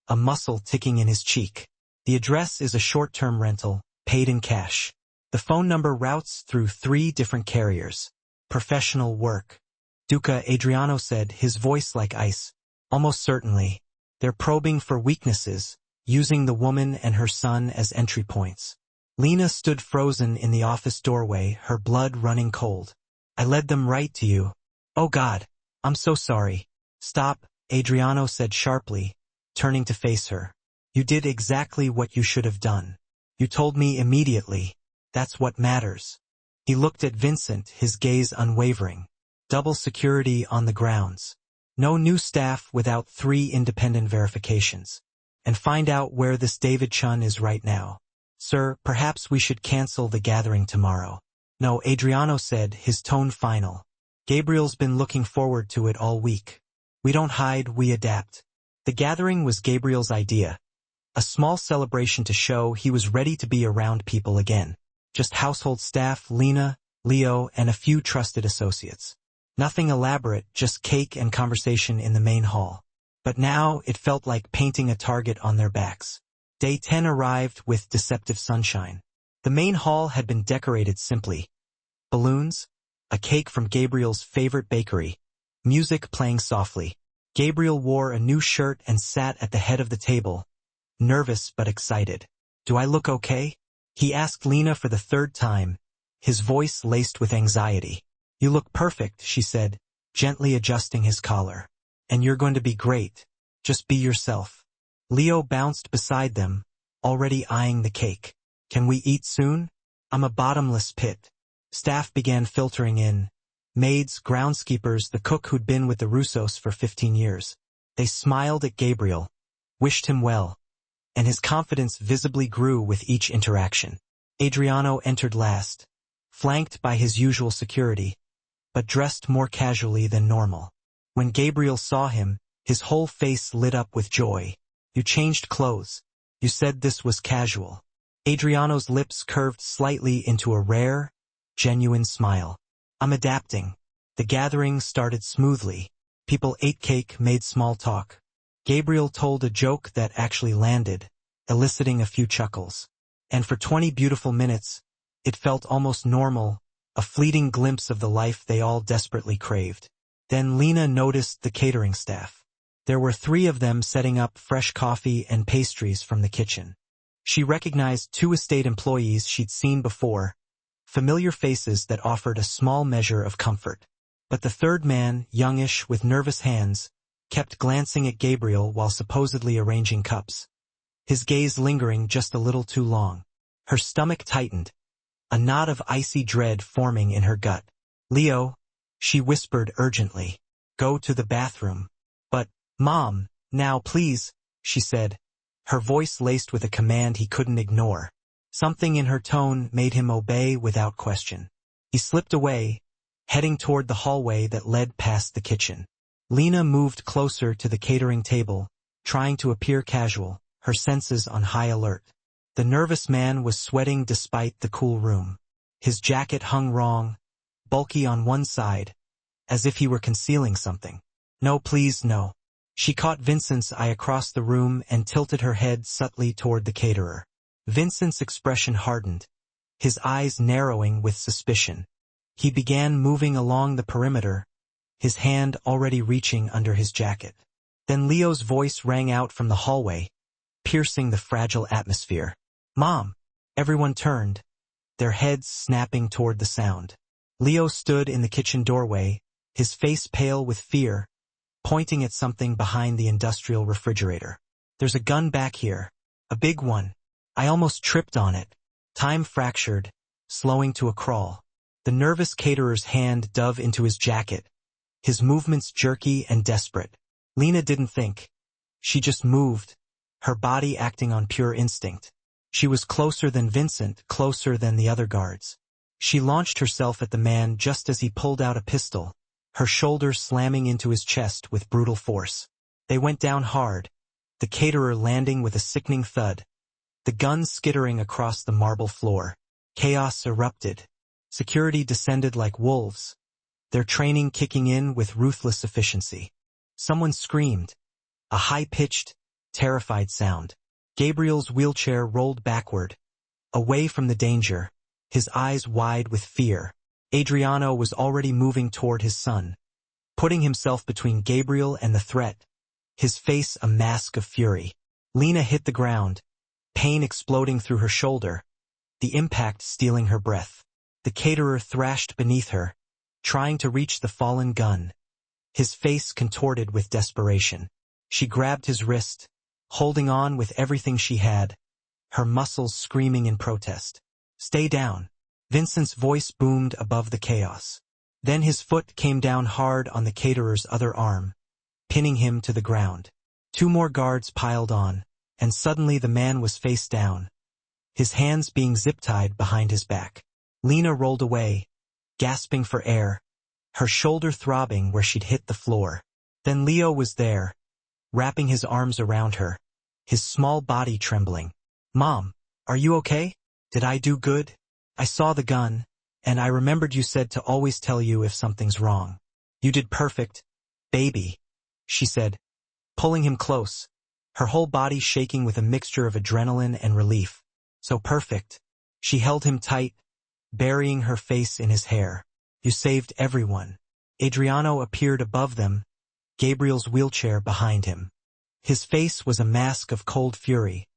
a muscle ticking in his cheek. The address is a short-term rental, paid in cash. The phone number routes through 3 different carriers. Professional work. Duca, Adriano said, his voice like ice. Almost certainly. They're probing for weaknesses, using the woman and her son as entry points. Lena stood frozen in the office doorway, her blood running cold. I led them right to you. Oh God, I'm so sorry. Stop, Adriano said sharply, turning to face her. You did exactly what you should have done. You told me immediately. That's what matters. He looked at Vincent, his gaze unwavering. Double security on the grounds. No new staff without 3 independent verifications. And find out where this David Chun is right now. Sir, perhaps we should cancel the gathering tomorrow. No, Adriano said, his tone final. Gabriel's been looking forward to it all week. We don't hide, we adapt. The gathering was Gabriel's idea. A small celebration to show he was ready to be around people again. Just household staff, Lena, Leo, and a few trusted associates. Nothing elaborate, just cake and conversation in the main hall. But now it felt like painting a target on their backs. Day 10 arrived with deceptive sunshine. The main hall had been decorated simply. Balloons, a cake from Gabriel's favorite bakery, music playing softly. Gabriel wore a new shirt and sat at the head of the table, nervous but excited. Do I look okay? He asked Lena for the 3rd time, his voice laced with anxiety. You look perfect, she said, gently adjusting his collar. And you're going to be great. Just be yourself. Leo bounced beside them, already eyeing the cake. Can we eat soon? I'm a bottomless pit. Staff began filtering in. Maids, groundskeepers, the cook who'd been with the Russos for 15 years. They smiled at Gabriel, wished him well, and his confidence visibly grew with each interaction. Adriano entered last, flanked by his usual security, but dressed more casually than normal. When Gabriel saw him, his whole face lit up with joy. You changed clothes. You said this was casual. Adriano's lips curved slightly into a rare, genuine smile. I'm adapting. The gathering started smoothly. People ate cake, made small talk. Gabriel told a joke that actually landed, eliciting a few chuckles. And for 20 beautiful minutes, it felt almost normal, a fleeting glimpse of the life they all desperately craved. Then Lena noticed the catering staff. There were 3 of them setting up fresh coffee and pastries from the kitchen. She recognized 2 estate employees she'd seen before, familiar faces that offered a small measure of comfort. But the 3rd man, youngish with nervous hands, kept glancing at Gabriel while supposedly arranging cups. His gaze lingering just a little too long. Her stomach tightened, a knot of icy dread forming in her gut. Leo, she whispered urgently, go to the bathroom. But, Mom, now please, she said, her voice laced with a command he couldn't ignore. Something in her tone made him obey without question. He slipped away, heading toward the hallway that led past the kitchen. Lena moved closer to the catering table, trying to appear casual, her senses on high alert. The nervous man was sweating despite the cool room. His jacket hung wrong, bulky on one side, as if he were concealing something. No, please, no. She caught Vincent's eye across the room and tilted her head subtly toward the caterer. Vincent's expression hardened, his eyes narrowing with suspicion. He began moving along the perimeter, his hand already reaching under his jacket. Then Leo's voice rang out from the hallway, piercing the fragile atmosphere. Mom! Everyone turned, their heads snapping toward the sound. Leo stood in the kitchen doorway, his face pale with fear, pointing at something behind the industrial refrigerator. There's a gun back here. A big one. I almost tripped on it. Time fractured, slowing to a crawl. The nervous caterer's hand dove into his jacket, his movements jerky and desperate. Lena didn't think. She just moved, her body acting on pure instinct. She was closer than Vincent, closer than the other guards. She launched herself at the man just as he pulled out a pistol, her shoulder slamming into his chest with brutal force. They went down hard, the caterer landing with a sickening thud, the gun skittering across the marble floor. Chaos erupted. Security descended like wolves, their training kicking in with ruthless efficiency. Someone screamed, a high-pitched, terrified sound. Gabriel's wheelchair rolled backward, away from the danger, his eyes wide with fear. Adriano was already moving toward his son, putting himself between Gabriel and the threat, his face a mask of fury. Lena hit the ground, pain exploding through her shoulder, the impact stealing her breath. The caterer thrashed beneath her, trying to reach the fallen gun, his face contorted with desperation. She grabbed his wrist, holding on with everything she had, her muscles screaming in protest. "Stay down." Vincent's voice boomed above the chaos. Then his foot came down hard on the caterer's other arm, pinning him to the ground. 2 more guards piled on, and suddenly the man was face down, his hands being zip-tied behind his back. Lena rolled away, gasping for air, her shoulder throbbing where she'd hit the floor. Then Leo was there, wrapping his arms around her, his small body trembling. "Mom, are you okay? Did I do good? I saw the gun, and I remembered you said to always tell you if something's wrong. You did perfect, baby," she said, pulling him close, her whole body shaking with a mixture of adrenaline and relief. "So perfect." She held him tight, burying her face in his hair. "You saved everyone." Adriano appeared above them, Gabriel's wheelchair behind him. His face was a mask of cold fury,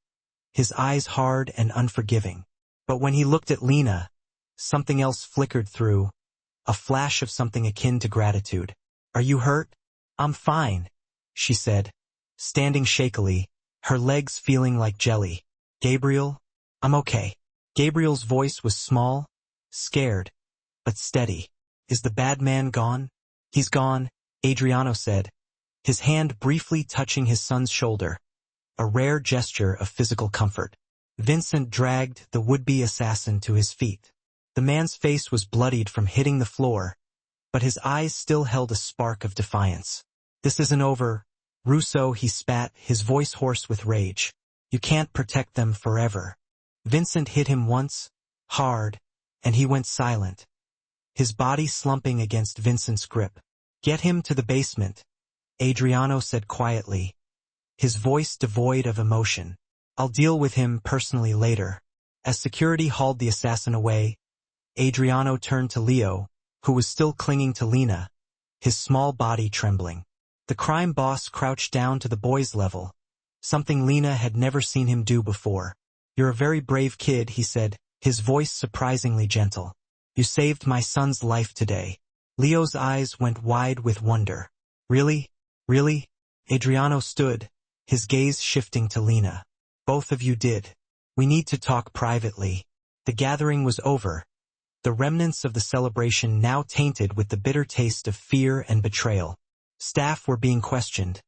his eyes hard and unforgiving. But when he looked at Lena, something else flickered through, a flash of something akin to gratitude. "Are you hurt?" "I'm fine," she said, standing shakily, her legs feeling like jelly. "Gabriel, I'm okay." Gabriel's voice was small, scared, but steady. "Is the bad man gone?" "He's gone," Adriano said, his hand briefly touching his son's shoulder, a rare gesture of physical comfort. Vincent dragged the would-be assassin to his feet. The man's face was bloodied from hitting the floor, but his eyes still held a spark of defiance. "This isn't over, Russo," he spat, his voice hoarse with rage. "You can't protect them forever." Vincent hit him once, hard, and he went silent, his body slumping against Vincent's grip. "Get him to the basement," Adriano said quietly, his voice devoid of emotion. "I'll deal with him personally later." As security hauled the assassin away, Adriano turned to Leo, who was still clinging to Lena, his small body trembling. The crime boss crouched down to the boy's level, something Lena had never seen him do before. "You're a very brave kid," he said, his voice surprisingly gentle. "You saved my son's life today." Leo's eyes went wide with wonder. "Really? Really?" Adriano stood, his gaze shifting to Lena. "Both of you did. We need to talk privately." The gathering was over, the remnants of the celebration now tainted with the bitter taste of fear and betrayal. Staff were being questioned,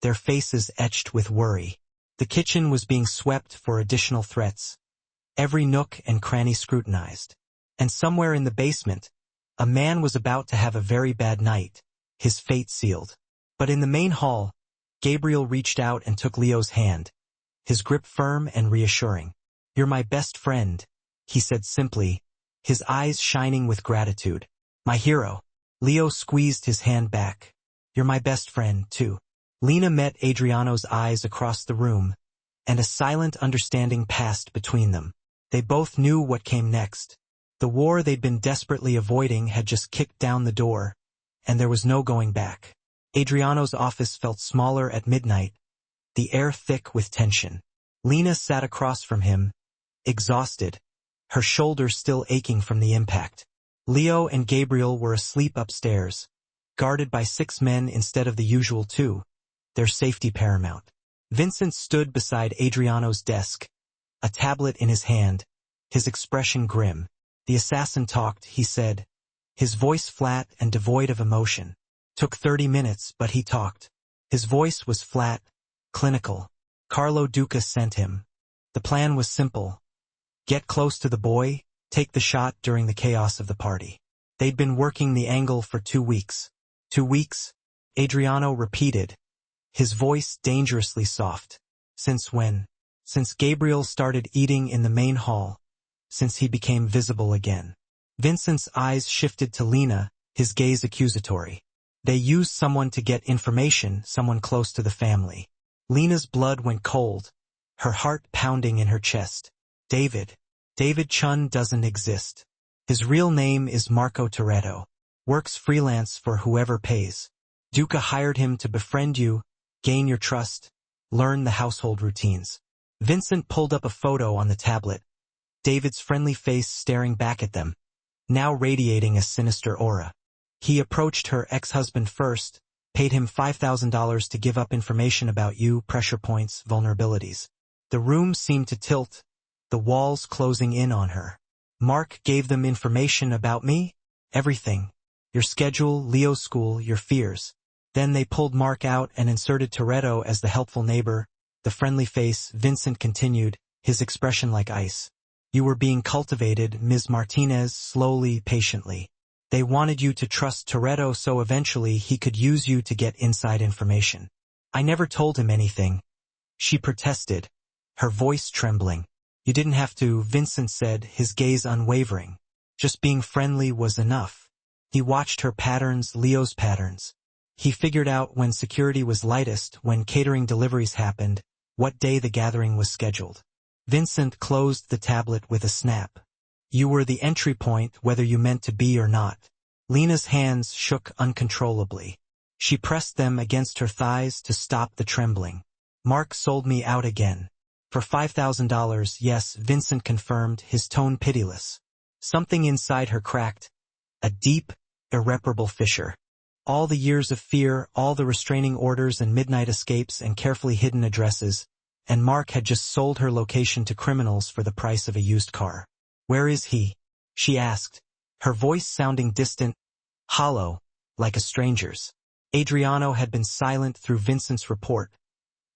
their faces etched with worry. The kitchen was being swept for additional threats, every nook and cranny scrutinized. And somewhere in the basement, a man was about to have a very bad night, his fate sealed. But in the main hall, Gabriel reached out and took Leo's hand, his grip firm and reassuring. "You're my best friend," he said simply, his eyes shining with gratitude. "My hero." Leo squeezed his hand back. "You're my best friend, too." Lena met Adriano's eyes across the room, and a silent understanding passed between them. They both knew what came next. The war they'd been desperately avoiding had just kicked down the door, and there was no going back. Adriano's office felt smaller at midnight, the air thick with tension. Lena sat across from him, exhausted, her shoulders still aching from the impact. Leo and Gabriel were asleep upstairs, guarded by 6 men instead of the usual 2, their safety paramount. Vincent stood beside Adriano's desk, a tablet in his hand, his expression grim. "The assassin talked," he said, his voice flat and devoid of emotion. "Took 30 minutes, but he talked." His voice was flat, clinical. "Carlo Duca sent him. The plan was simple. Get close to the boy, take the shot during the chaos of the party." They'd been working the angle for 2 weeks. 2 weeks? Adriano repeated, his voice dangerously soft. "Since when?" "Since Gabriel started eating in the main hall. Since he became visible again." Vincent's eyes shifted to Lena, his gaze accusatory. "They used someone to get information, someone close to the family." Lena's blood went cold, her heart pounding in her chest. David Chun doesn't exist. His real name is Marco Toretto. Works freelance for whoever pays. Duca hired him to befriend you, gain your trust, learn the household routines." Vincent pulled up a photo on the tablet, David's friendly face staring back at them, now radiating a sinister aura. He approached her ex-husband first, paid him $5,000 to give up information about you, pressure points, vulnerabilities. The room seemed to tilt, the walls closing in on her. Mark gave them information about me? Everything. Your schedule, Leo's school, your fears. Then they pulled Mark out and inserted Toretto as the helpful neighbor, the friendly face. Vincent continued, his expression like ice. You were being cultivated, Ms. Martinez, slowly, patiently. They wanted you to trust Toretto so eventually he could use you to get inside information. I never told him anything. She protested, her voice trembling. You didn't have to, Vincent said, his gaze unwavering. Just being friendly was enough. He watched her patterns, Leo's patterns. He figured out when security was lightest, when catering deliveries happened, what day the gathering was scheduled. Vincent closed the tablet with a snap. You were the entry point, whether you meant to be or not. Lena's hands shook uncontrollably. She pressed them against her thighs to stop the trembling. Mark sold me out again. For $5,000, yes, Vincent confirmed, his tone pitiless. Something inside her cracked. A deep, irreparable fissure. All the years of fear, all the restraining orders and midnight escapes and carefully hidden addresses, and Mark had just sold her location to criminals for the price of a used car. Where is he? She asked, her voice sounding distant, hollow, like a stranger's. Adriano had been silent through Vincent's report,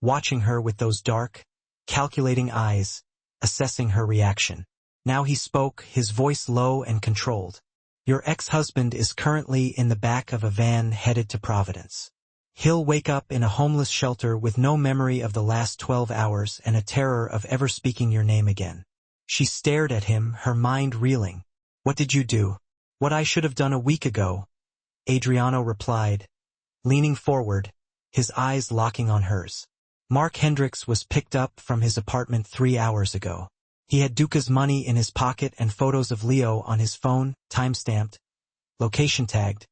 watching her with those dark, calculating eyes, assessing her reaction. Now he spoke, his voice low and controlled. Your ex-husband is currently in the back of a van headed to Providence. He'll wake up in a homeless shelter with no memory of the last 12 hours and a terror of ever speaking your name again. She stared at him, her mind reeling. What did you do? What I should have done a week ago, Adriano replied, leaning forward, his eyes locking on hers. Mark Hendricks was picked up from his apartment 3 hours ago. He had Duca's money in his pocket and photos of Leo on his phone, time-stamped, location tagged,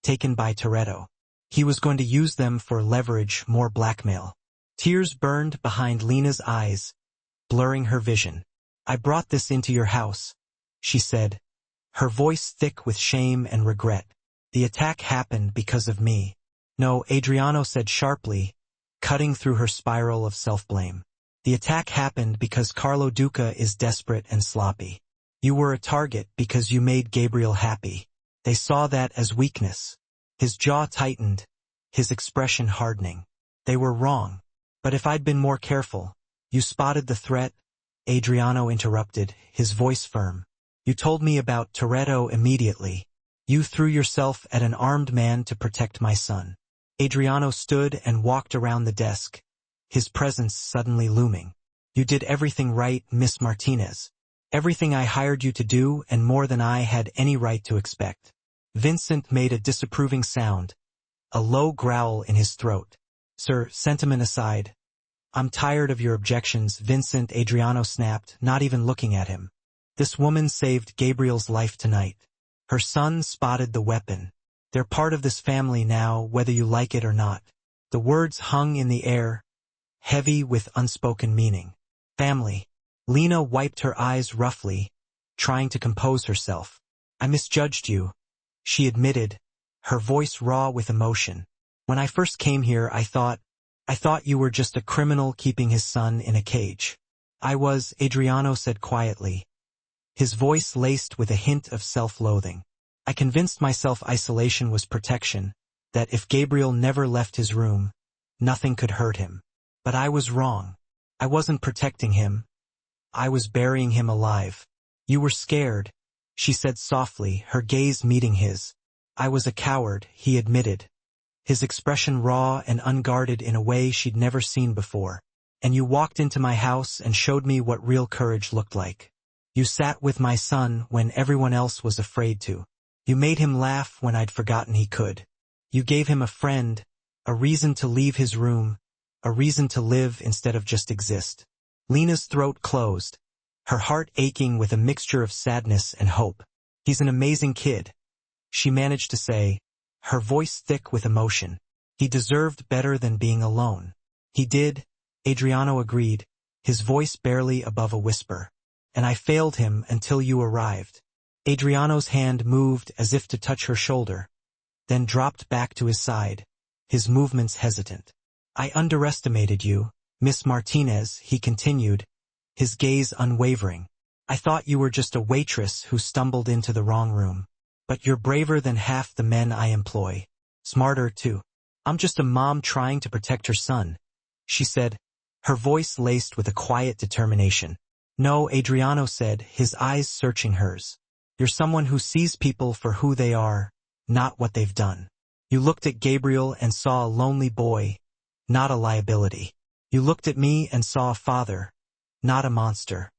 taken by Toretto. He was going to use them for leverage, more blackmail. Tears burned behind Lena's eyes, blurring her vision. I brought this into your house, she said, her voice thick with shame and regret. The attack happened because of me. No, Adriano said sharply, cutting through her spiral of self-blame. The attack happened because Carlo Duca is desperate and sloppy. You were a target because you made Gabriel happy. They saw that as weakness. His jaw tightened, his expression hardening. They were wrong. But if I'd been more careful, you spotted the threat, Adriano interrupted, his voice firm. You told me about Toretto immediately. You threw yourself at an armed man to protect my son. Adriano stood and walked around the desk, his presence suddenly looming. You did everything right, Miss Martinez. Everything I hired you to do and more than I had any right to expect. Vincent made a disapproving sound, a low growl in his throat. Sir, sentiment aside, I'm tired of your objections, Vincent, Adriano snapped, not even looking at him. This woman saved Gabriel's life tonight. Her son spotted the weapon. They're part of this family now, whether you like it or not. The words hung in the air, heavy with unspoken meaning. Family. Lena wiped her eyes roughly, trying to compose herself. I misjudged you, she admitted, her voice raw with emotion. When I first came here, I thought you were just a criminal keeping his son in a cage. I was, Adriano said quietly, his voice laced with a hint of self-loathing. I convinced myself isolation was protection, that if Gabriel never left his room, nothing could hurt him. But I was wrong. I wasn't protecting him. I was burying him alive. You were scared, she said softly, her gaze meeting his. I was a coward, he admitted, his expression raw and unguarded in a way she'd never seen before. And you walked into my house and showed me what real courage looked like. You sat with my son when everyone else was afraid to. You made him laugh when I'd forgotten he could. You gave him a friend, a reason to leave his room, a reason to live instead of just exist. Lena's throat closed, her heart aching with a mixture of sadness and hope. He's an amazing kid, she managed to say, her voice thick with emotion. He deserved better than being alone. He did, Adriano agreed, his voice barely above a whisper. And I failed him until you arrived. Adriano's hand moved as if to touch her shoulder, then dropped back to his side. his movements hesitant. I underestimated you, Miss Martinez, he continued, his gaze unwavering. I thought you were just a waitress who stumbled into the wrong room. But you're braver than half the men I employ. Smarter, too. I'm just a mom trying to protect her son, she said, her voice laced with a quiet determination. No, Adriano said, his eyes searching hers. You're someone who sees people for who they are, not what they've done. You looked at Gabriel and saw a lonely boy, not a liability. You looked at me and saw a father, not a monster.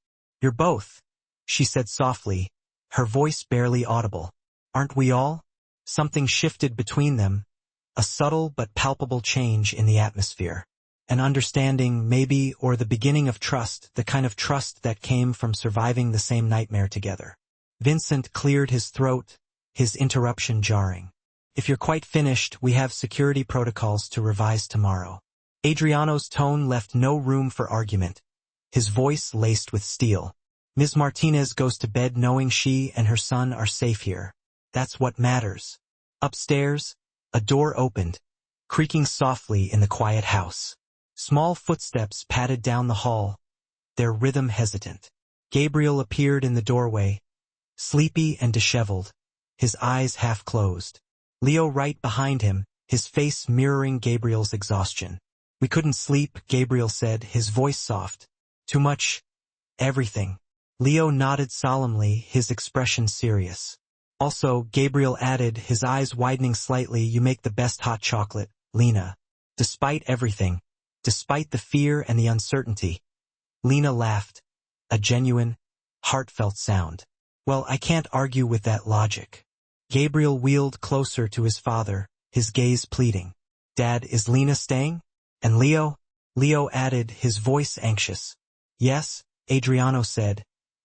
You're both, she said softly, her voice barely audible. Aren't we all? Something shifted between them, a subtle but palpable change in the atmosphere. An understanding, maybe, or the beginning of trust, the kind of trust that came from surviving the same nightmare together. Vincent cleared his throat, his interruption jarring. If you're quite finished, we have security protocols to revise tomorrow. Adriano's tone left no room for argument, his voice laced with steel. Ms. Martinez goes to bed knowing she and her son are safe here. That's what matters. Upstairs, a door opened, creaking softly in the quiet house. Small footsteps padded down the hall, their rhythm hesitant. Gabriel appeared in the doorway, sleepy and disheveled, his eyes half closed. Leo right behind him, his face mirroring Gabriel's exhaustion. We couldn't sleep, Gabriel said, his voice soft. Too much, everything. Leo nodded solemnly, his expression serious. Also, Gabriel added, his eyes widening slightly, you make the best hot chocolate, Lena. Despite everything, despite the fear and the uncertainty. Lena laughed, a genuine, heartfelt sound. Well, I can't argue with that logic. Gabriel wheeled closer to his father, his gaze pleading. Dad, is Lena staying? And Leo? Leo added, his voice anxious. Yes, Adriano said,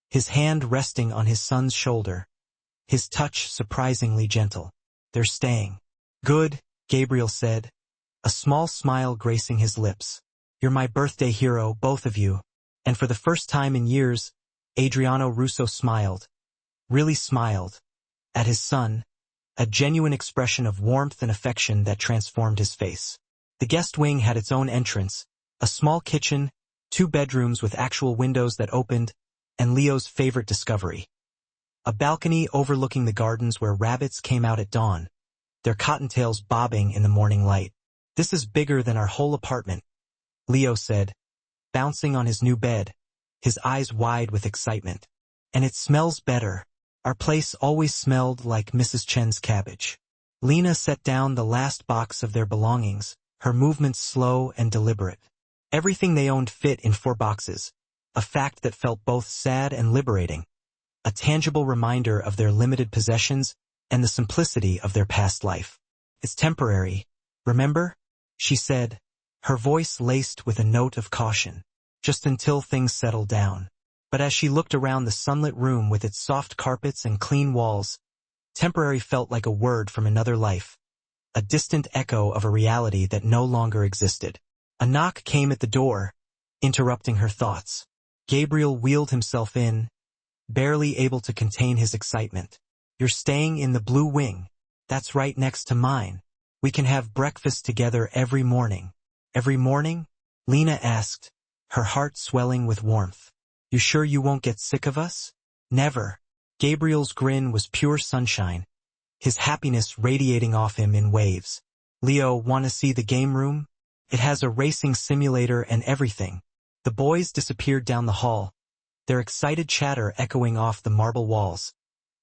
his hand resting on his son's shoulder, his touch surprisingly gentle. They're staying. Good, Gabriel said, a small smile gracing his lips. You're my birthday hero, both of you. And for the first time in years, Adriano Russo smiled. Really smiled. At his son, a genuine expression of warmth and affection that transformed his face. The guest wing had its own entrance, a small kitchen, 2 bedrooms with actual windows that opened, and Leo's favorite discovery. A balcony overlooking the gardens where rabbits came out at dawn, their cottontails bobbing in the morning light. This is bigger than our whole apartment, Leo said, bouncing on his new bed, his eyes wide with excitement. And it smells better. Our place always smelled like Mrs. Chen's cabbage. Lena set down the last box of their belongings, her movements slow and deliberate. Everything they owned fit in 4 boxes, a fact that felt both sad and liberating, a tangible reminder of their limited possessions and the simplicity of their past life. It's temporary, remember? She said, her voice laced with a note of caution, just until things settle down. But as she looked around the sunlit room with its soft carpets and clean walls, temporary felt like a word from another life, a distant echo of a reality that no longer existed. A knock came at the door, interrupting her thoughts. Gabriel wheeled himself in, barely able to contain his excitement. You're staying in the blue wing. That's right next to mine. We can have breakfast together every morning. Every morning? Lena asked, her heart swelling with warmth. You sure you won't get sick of us? Never. Gabriel's grin was pure sunshine, his happiness radiating off him in waves. Leo, want to see the game room? It has a racing simulator and everything. The boys disappeared down the hall, their excited chatter echoing off the marble walls,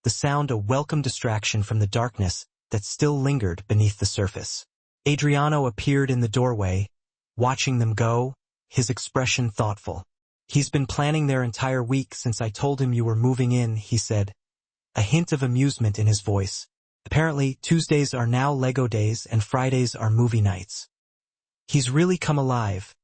the sound a welcome distraction from the darkness that still lingered beneath the surface. Adriano appeared in the doorway, watching them go, his expression thoughtful. He's been planning their entire week since I told him you were moving in, he said, a hint of amusement in his voice. Apparently, Tuesdays are now Lego days and Fridays are movie nights. He's really come alive,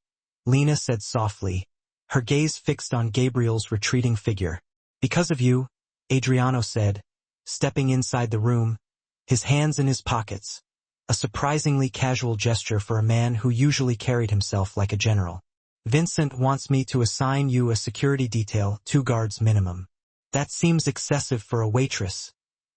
Lena said softly, her gaze fixed on Gabriel's retreating figure. Because of you, Adriano said, stepping inside the room, his hands in his pockets, a surprisingly casual gesture for a man who usually carried himself like a general. Vincent wants me to assign you a security detail, 2 guards minimum. That seems excessive for a waitress,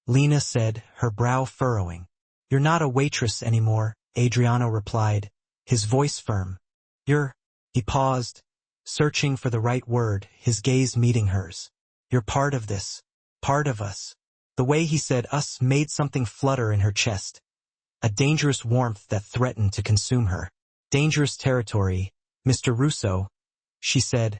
Lena said, her brow furrowing. You're not a waitress anymore, Adriano replied, his voice firm. You're... He paused, searching for the right word, his gaze meeting hers. You're part of this. Part of us. The way he said us made something flutter in her chest. A dangerous warmth that threatened to consume her. Dangerous territory, Mr. Russo, she said,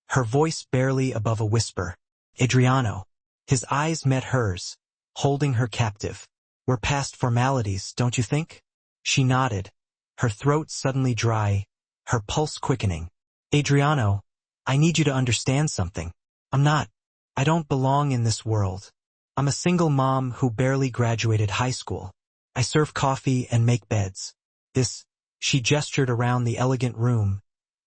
her voice barely above a whisper. Adriano. His eyes met hers, holding her captive. We're past formalities, don't you think? She nodded, her throat suddenly dry, her pulse quickening. Adriano, I need you to understand something. I don't belong in this world. I'm a single mom who barely graduated high school. I serve coffee and make beds. This, she gestured around the elegant room,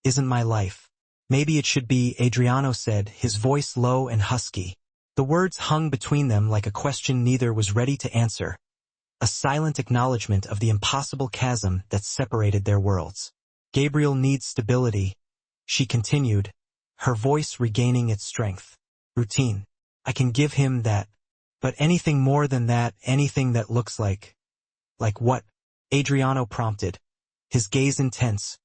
isn't my life. Maybe it should be, Adriano said, his voice low and husky. The words hung between them like a question neither was ready to answer. A silent acknowledgement of the impossible chasm that separated their worlds. Gabriel needs stability, she continued, her voice regaining its strength. Routine. I can give him that. But anything more than that, anything that looks like... Like what? Adriano prompted, his gaze intense,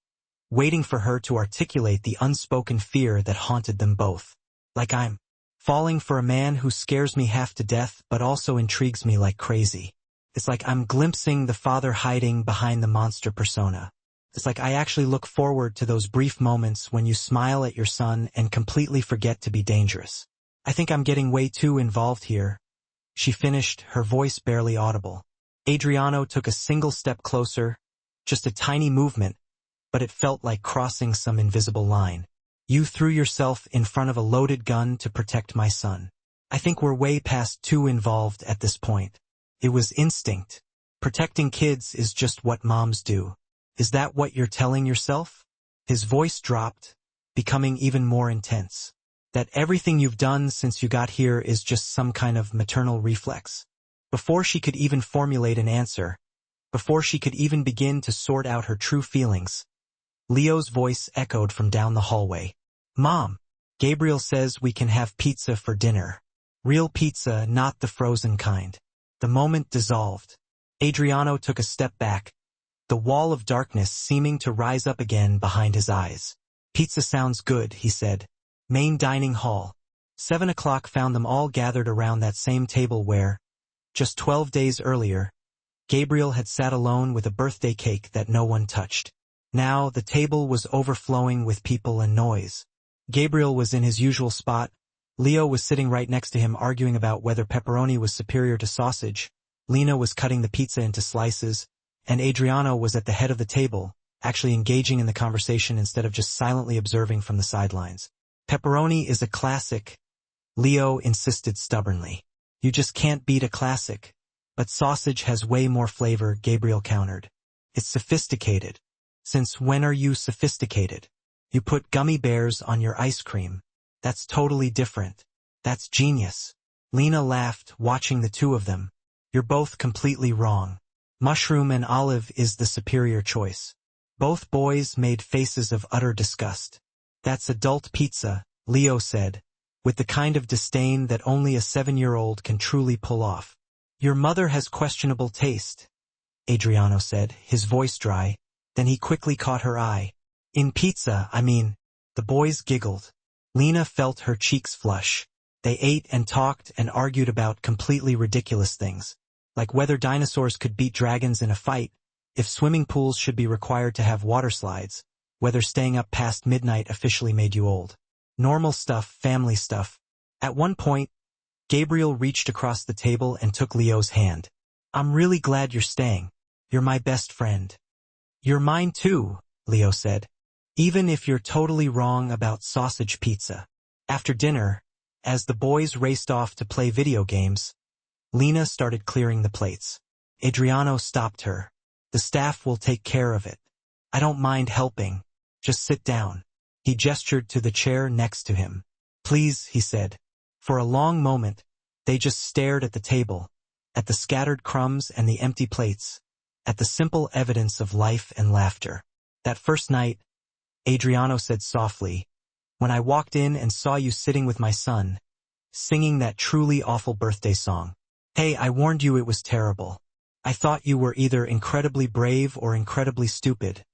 waiting for her to articulate the unspoken fear that haunted them both. Like I'm falling for a man who scares me half to death but also intrigues me like crazy. It's like I'm glimpsing the father hiding behind the monster persona. It's like I actually look forward to those brief moments when you smile at your son and completely forget to be dangerous. I think I'm getting way too involved here. She finished, her voice barely audible. Adriano took a single step closer, just a tiny movement, but it felt like crossing some invisible line. You threw yourself in front of a loaded gun to protect my son. I think we're way past too involved at this point. It was instinct. Protecting kids is just what moms do. Is that what you're telling yourself? His voice dropped, becoming even more intense. That everything you've done since you got here is just some kind of maternal reflex. Before she could even formulate an answer, before she could even begin to sort out her true feelings, Leo's voice echoed from down the hallway. Mom, Gabriel says we can have pizza for dinner. Real pizza, not the frozen kind. The moment dissolved. Adriano took a step back, the wall of darkness seeming to rise up again behind his eyes. Pizza sounds good, he said. Main dining hall. 7 o'clock found them all gathered around that same table where, just 12 days earlier, Gabriel had sat alone with a birthday cake that no one touched. Now the table was overflowing with people and noise. Gabriel was in his usual spot. Leo was sitting right next to him arguing about whether pepperoni was superior to sausage. Lena was cutting the pizza into slices, and Adriano was at the head of the table, actually engaging in the conversation instead of just silently observing from the sidelines. Pepperoni is a classic, Leo insisted stubbornly. You just can't beat a classic. But sausage has way more flavor, Gabriel countered. It's sophisticated. Since when are you sophisticated? You put gummy bears on your ice cream. That's totally different. That's genius. Lena laughed, watching the two of them. You're both completely wrong. Mushroom and olive is the superior choice. Both boys made faces of utter disgust. That's adult pizza, Leo said, with the kind of disdain that only a 7-year-old can truly pull off. Your mother has questionable taste, Adriano said, his voice dry. Then he quickly caught her eye. In pizza, I mean. The boys giggled. Lena felt her cheeks flush. They ate and talked and argued about completely ridiculous things. Like whether dinosaurs could beat dragons in a fight, if swimming pools should be required to have water slides, whether staying up past midnight officially made you old. Normal stuff, family stuff. At one point, Gabriel reached across the table and took Leo's hand. I'm really glad you're staying. You're my best friend. You're mine too, Leo said. Even if you're totally wrong about sausage pizza. After dinner, as the boys raced off to play video games, Lena started clearing the plates. Adriano stopped her. The staff will take care of it. I don't mind helping. Just sit down. He gestured to the chair next to him. Please, he said. For a long moment, they just stared at the table, at the scattered crumbs and the empty plates, at the simple evidence of life and laughter. That first night, Adriano said softly, when I walked in and saw you sitting with my son, singing that truly awful birthday song. Hey, I warned you it was terrible. I thought you were either incredibly brave or incredibly stupid.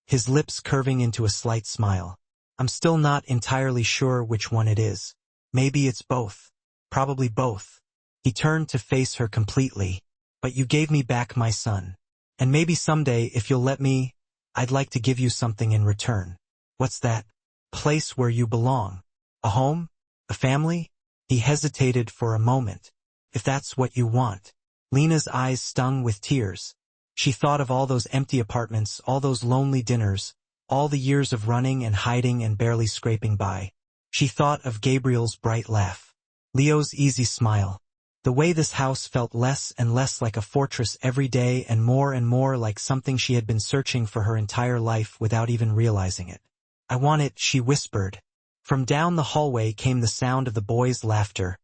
His lips curving into a slight smile. I'm still not entirely sure which one it is. Maybe it's both. Probably both. He turned to face her completely. But you gave me back my son. And maybe someday, if you'll let me, I'd like to give you something in return. What's that? Place where you belong. A home? A family? He hesitated for a moment. If that's what you want. Lena's eyes stung with tears. She thought of all those empty apartments, all those lonely dinners, all the years of running and hiding and barely scraping by. She thought of Gabriel's bright laugh. Leo's easy smile. The way this house felt less and less like a fortress every day and more like something she had been searching for her entire life without even realizing it. I want it, she whispered. From down the hallway came the sound of the boys' laughter.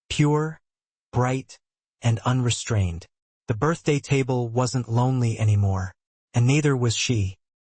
Pure, bright, and unrestrained. The birthday table wasn't lonely anymore, and neither was she.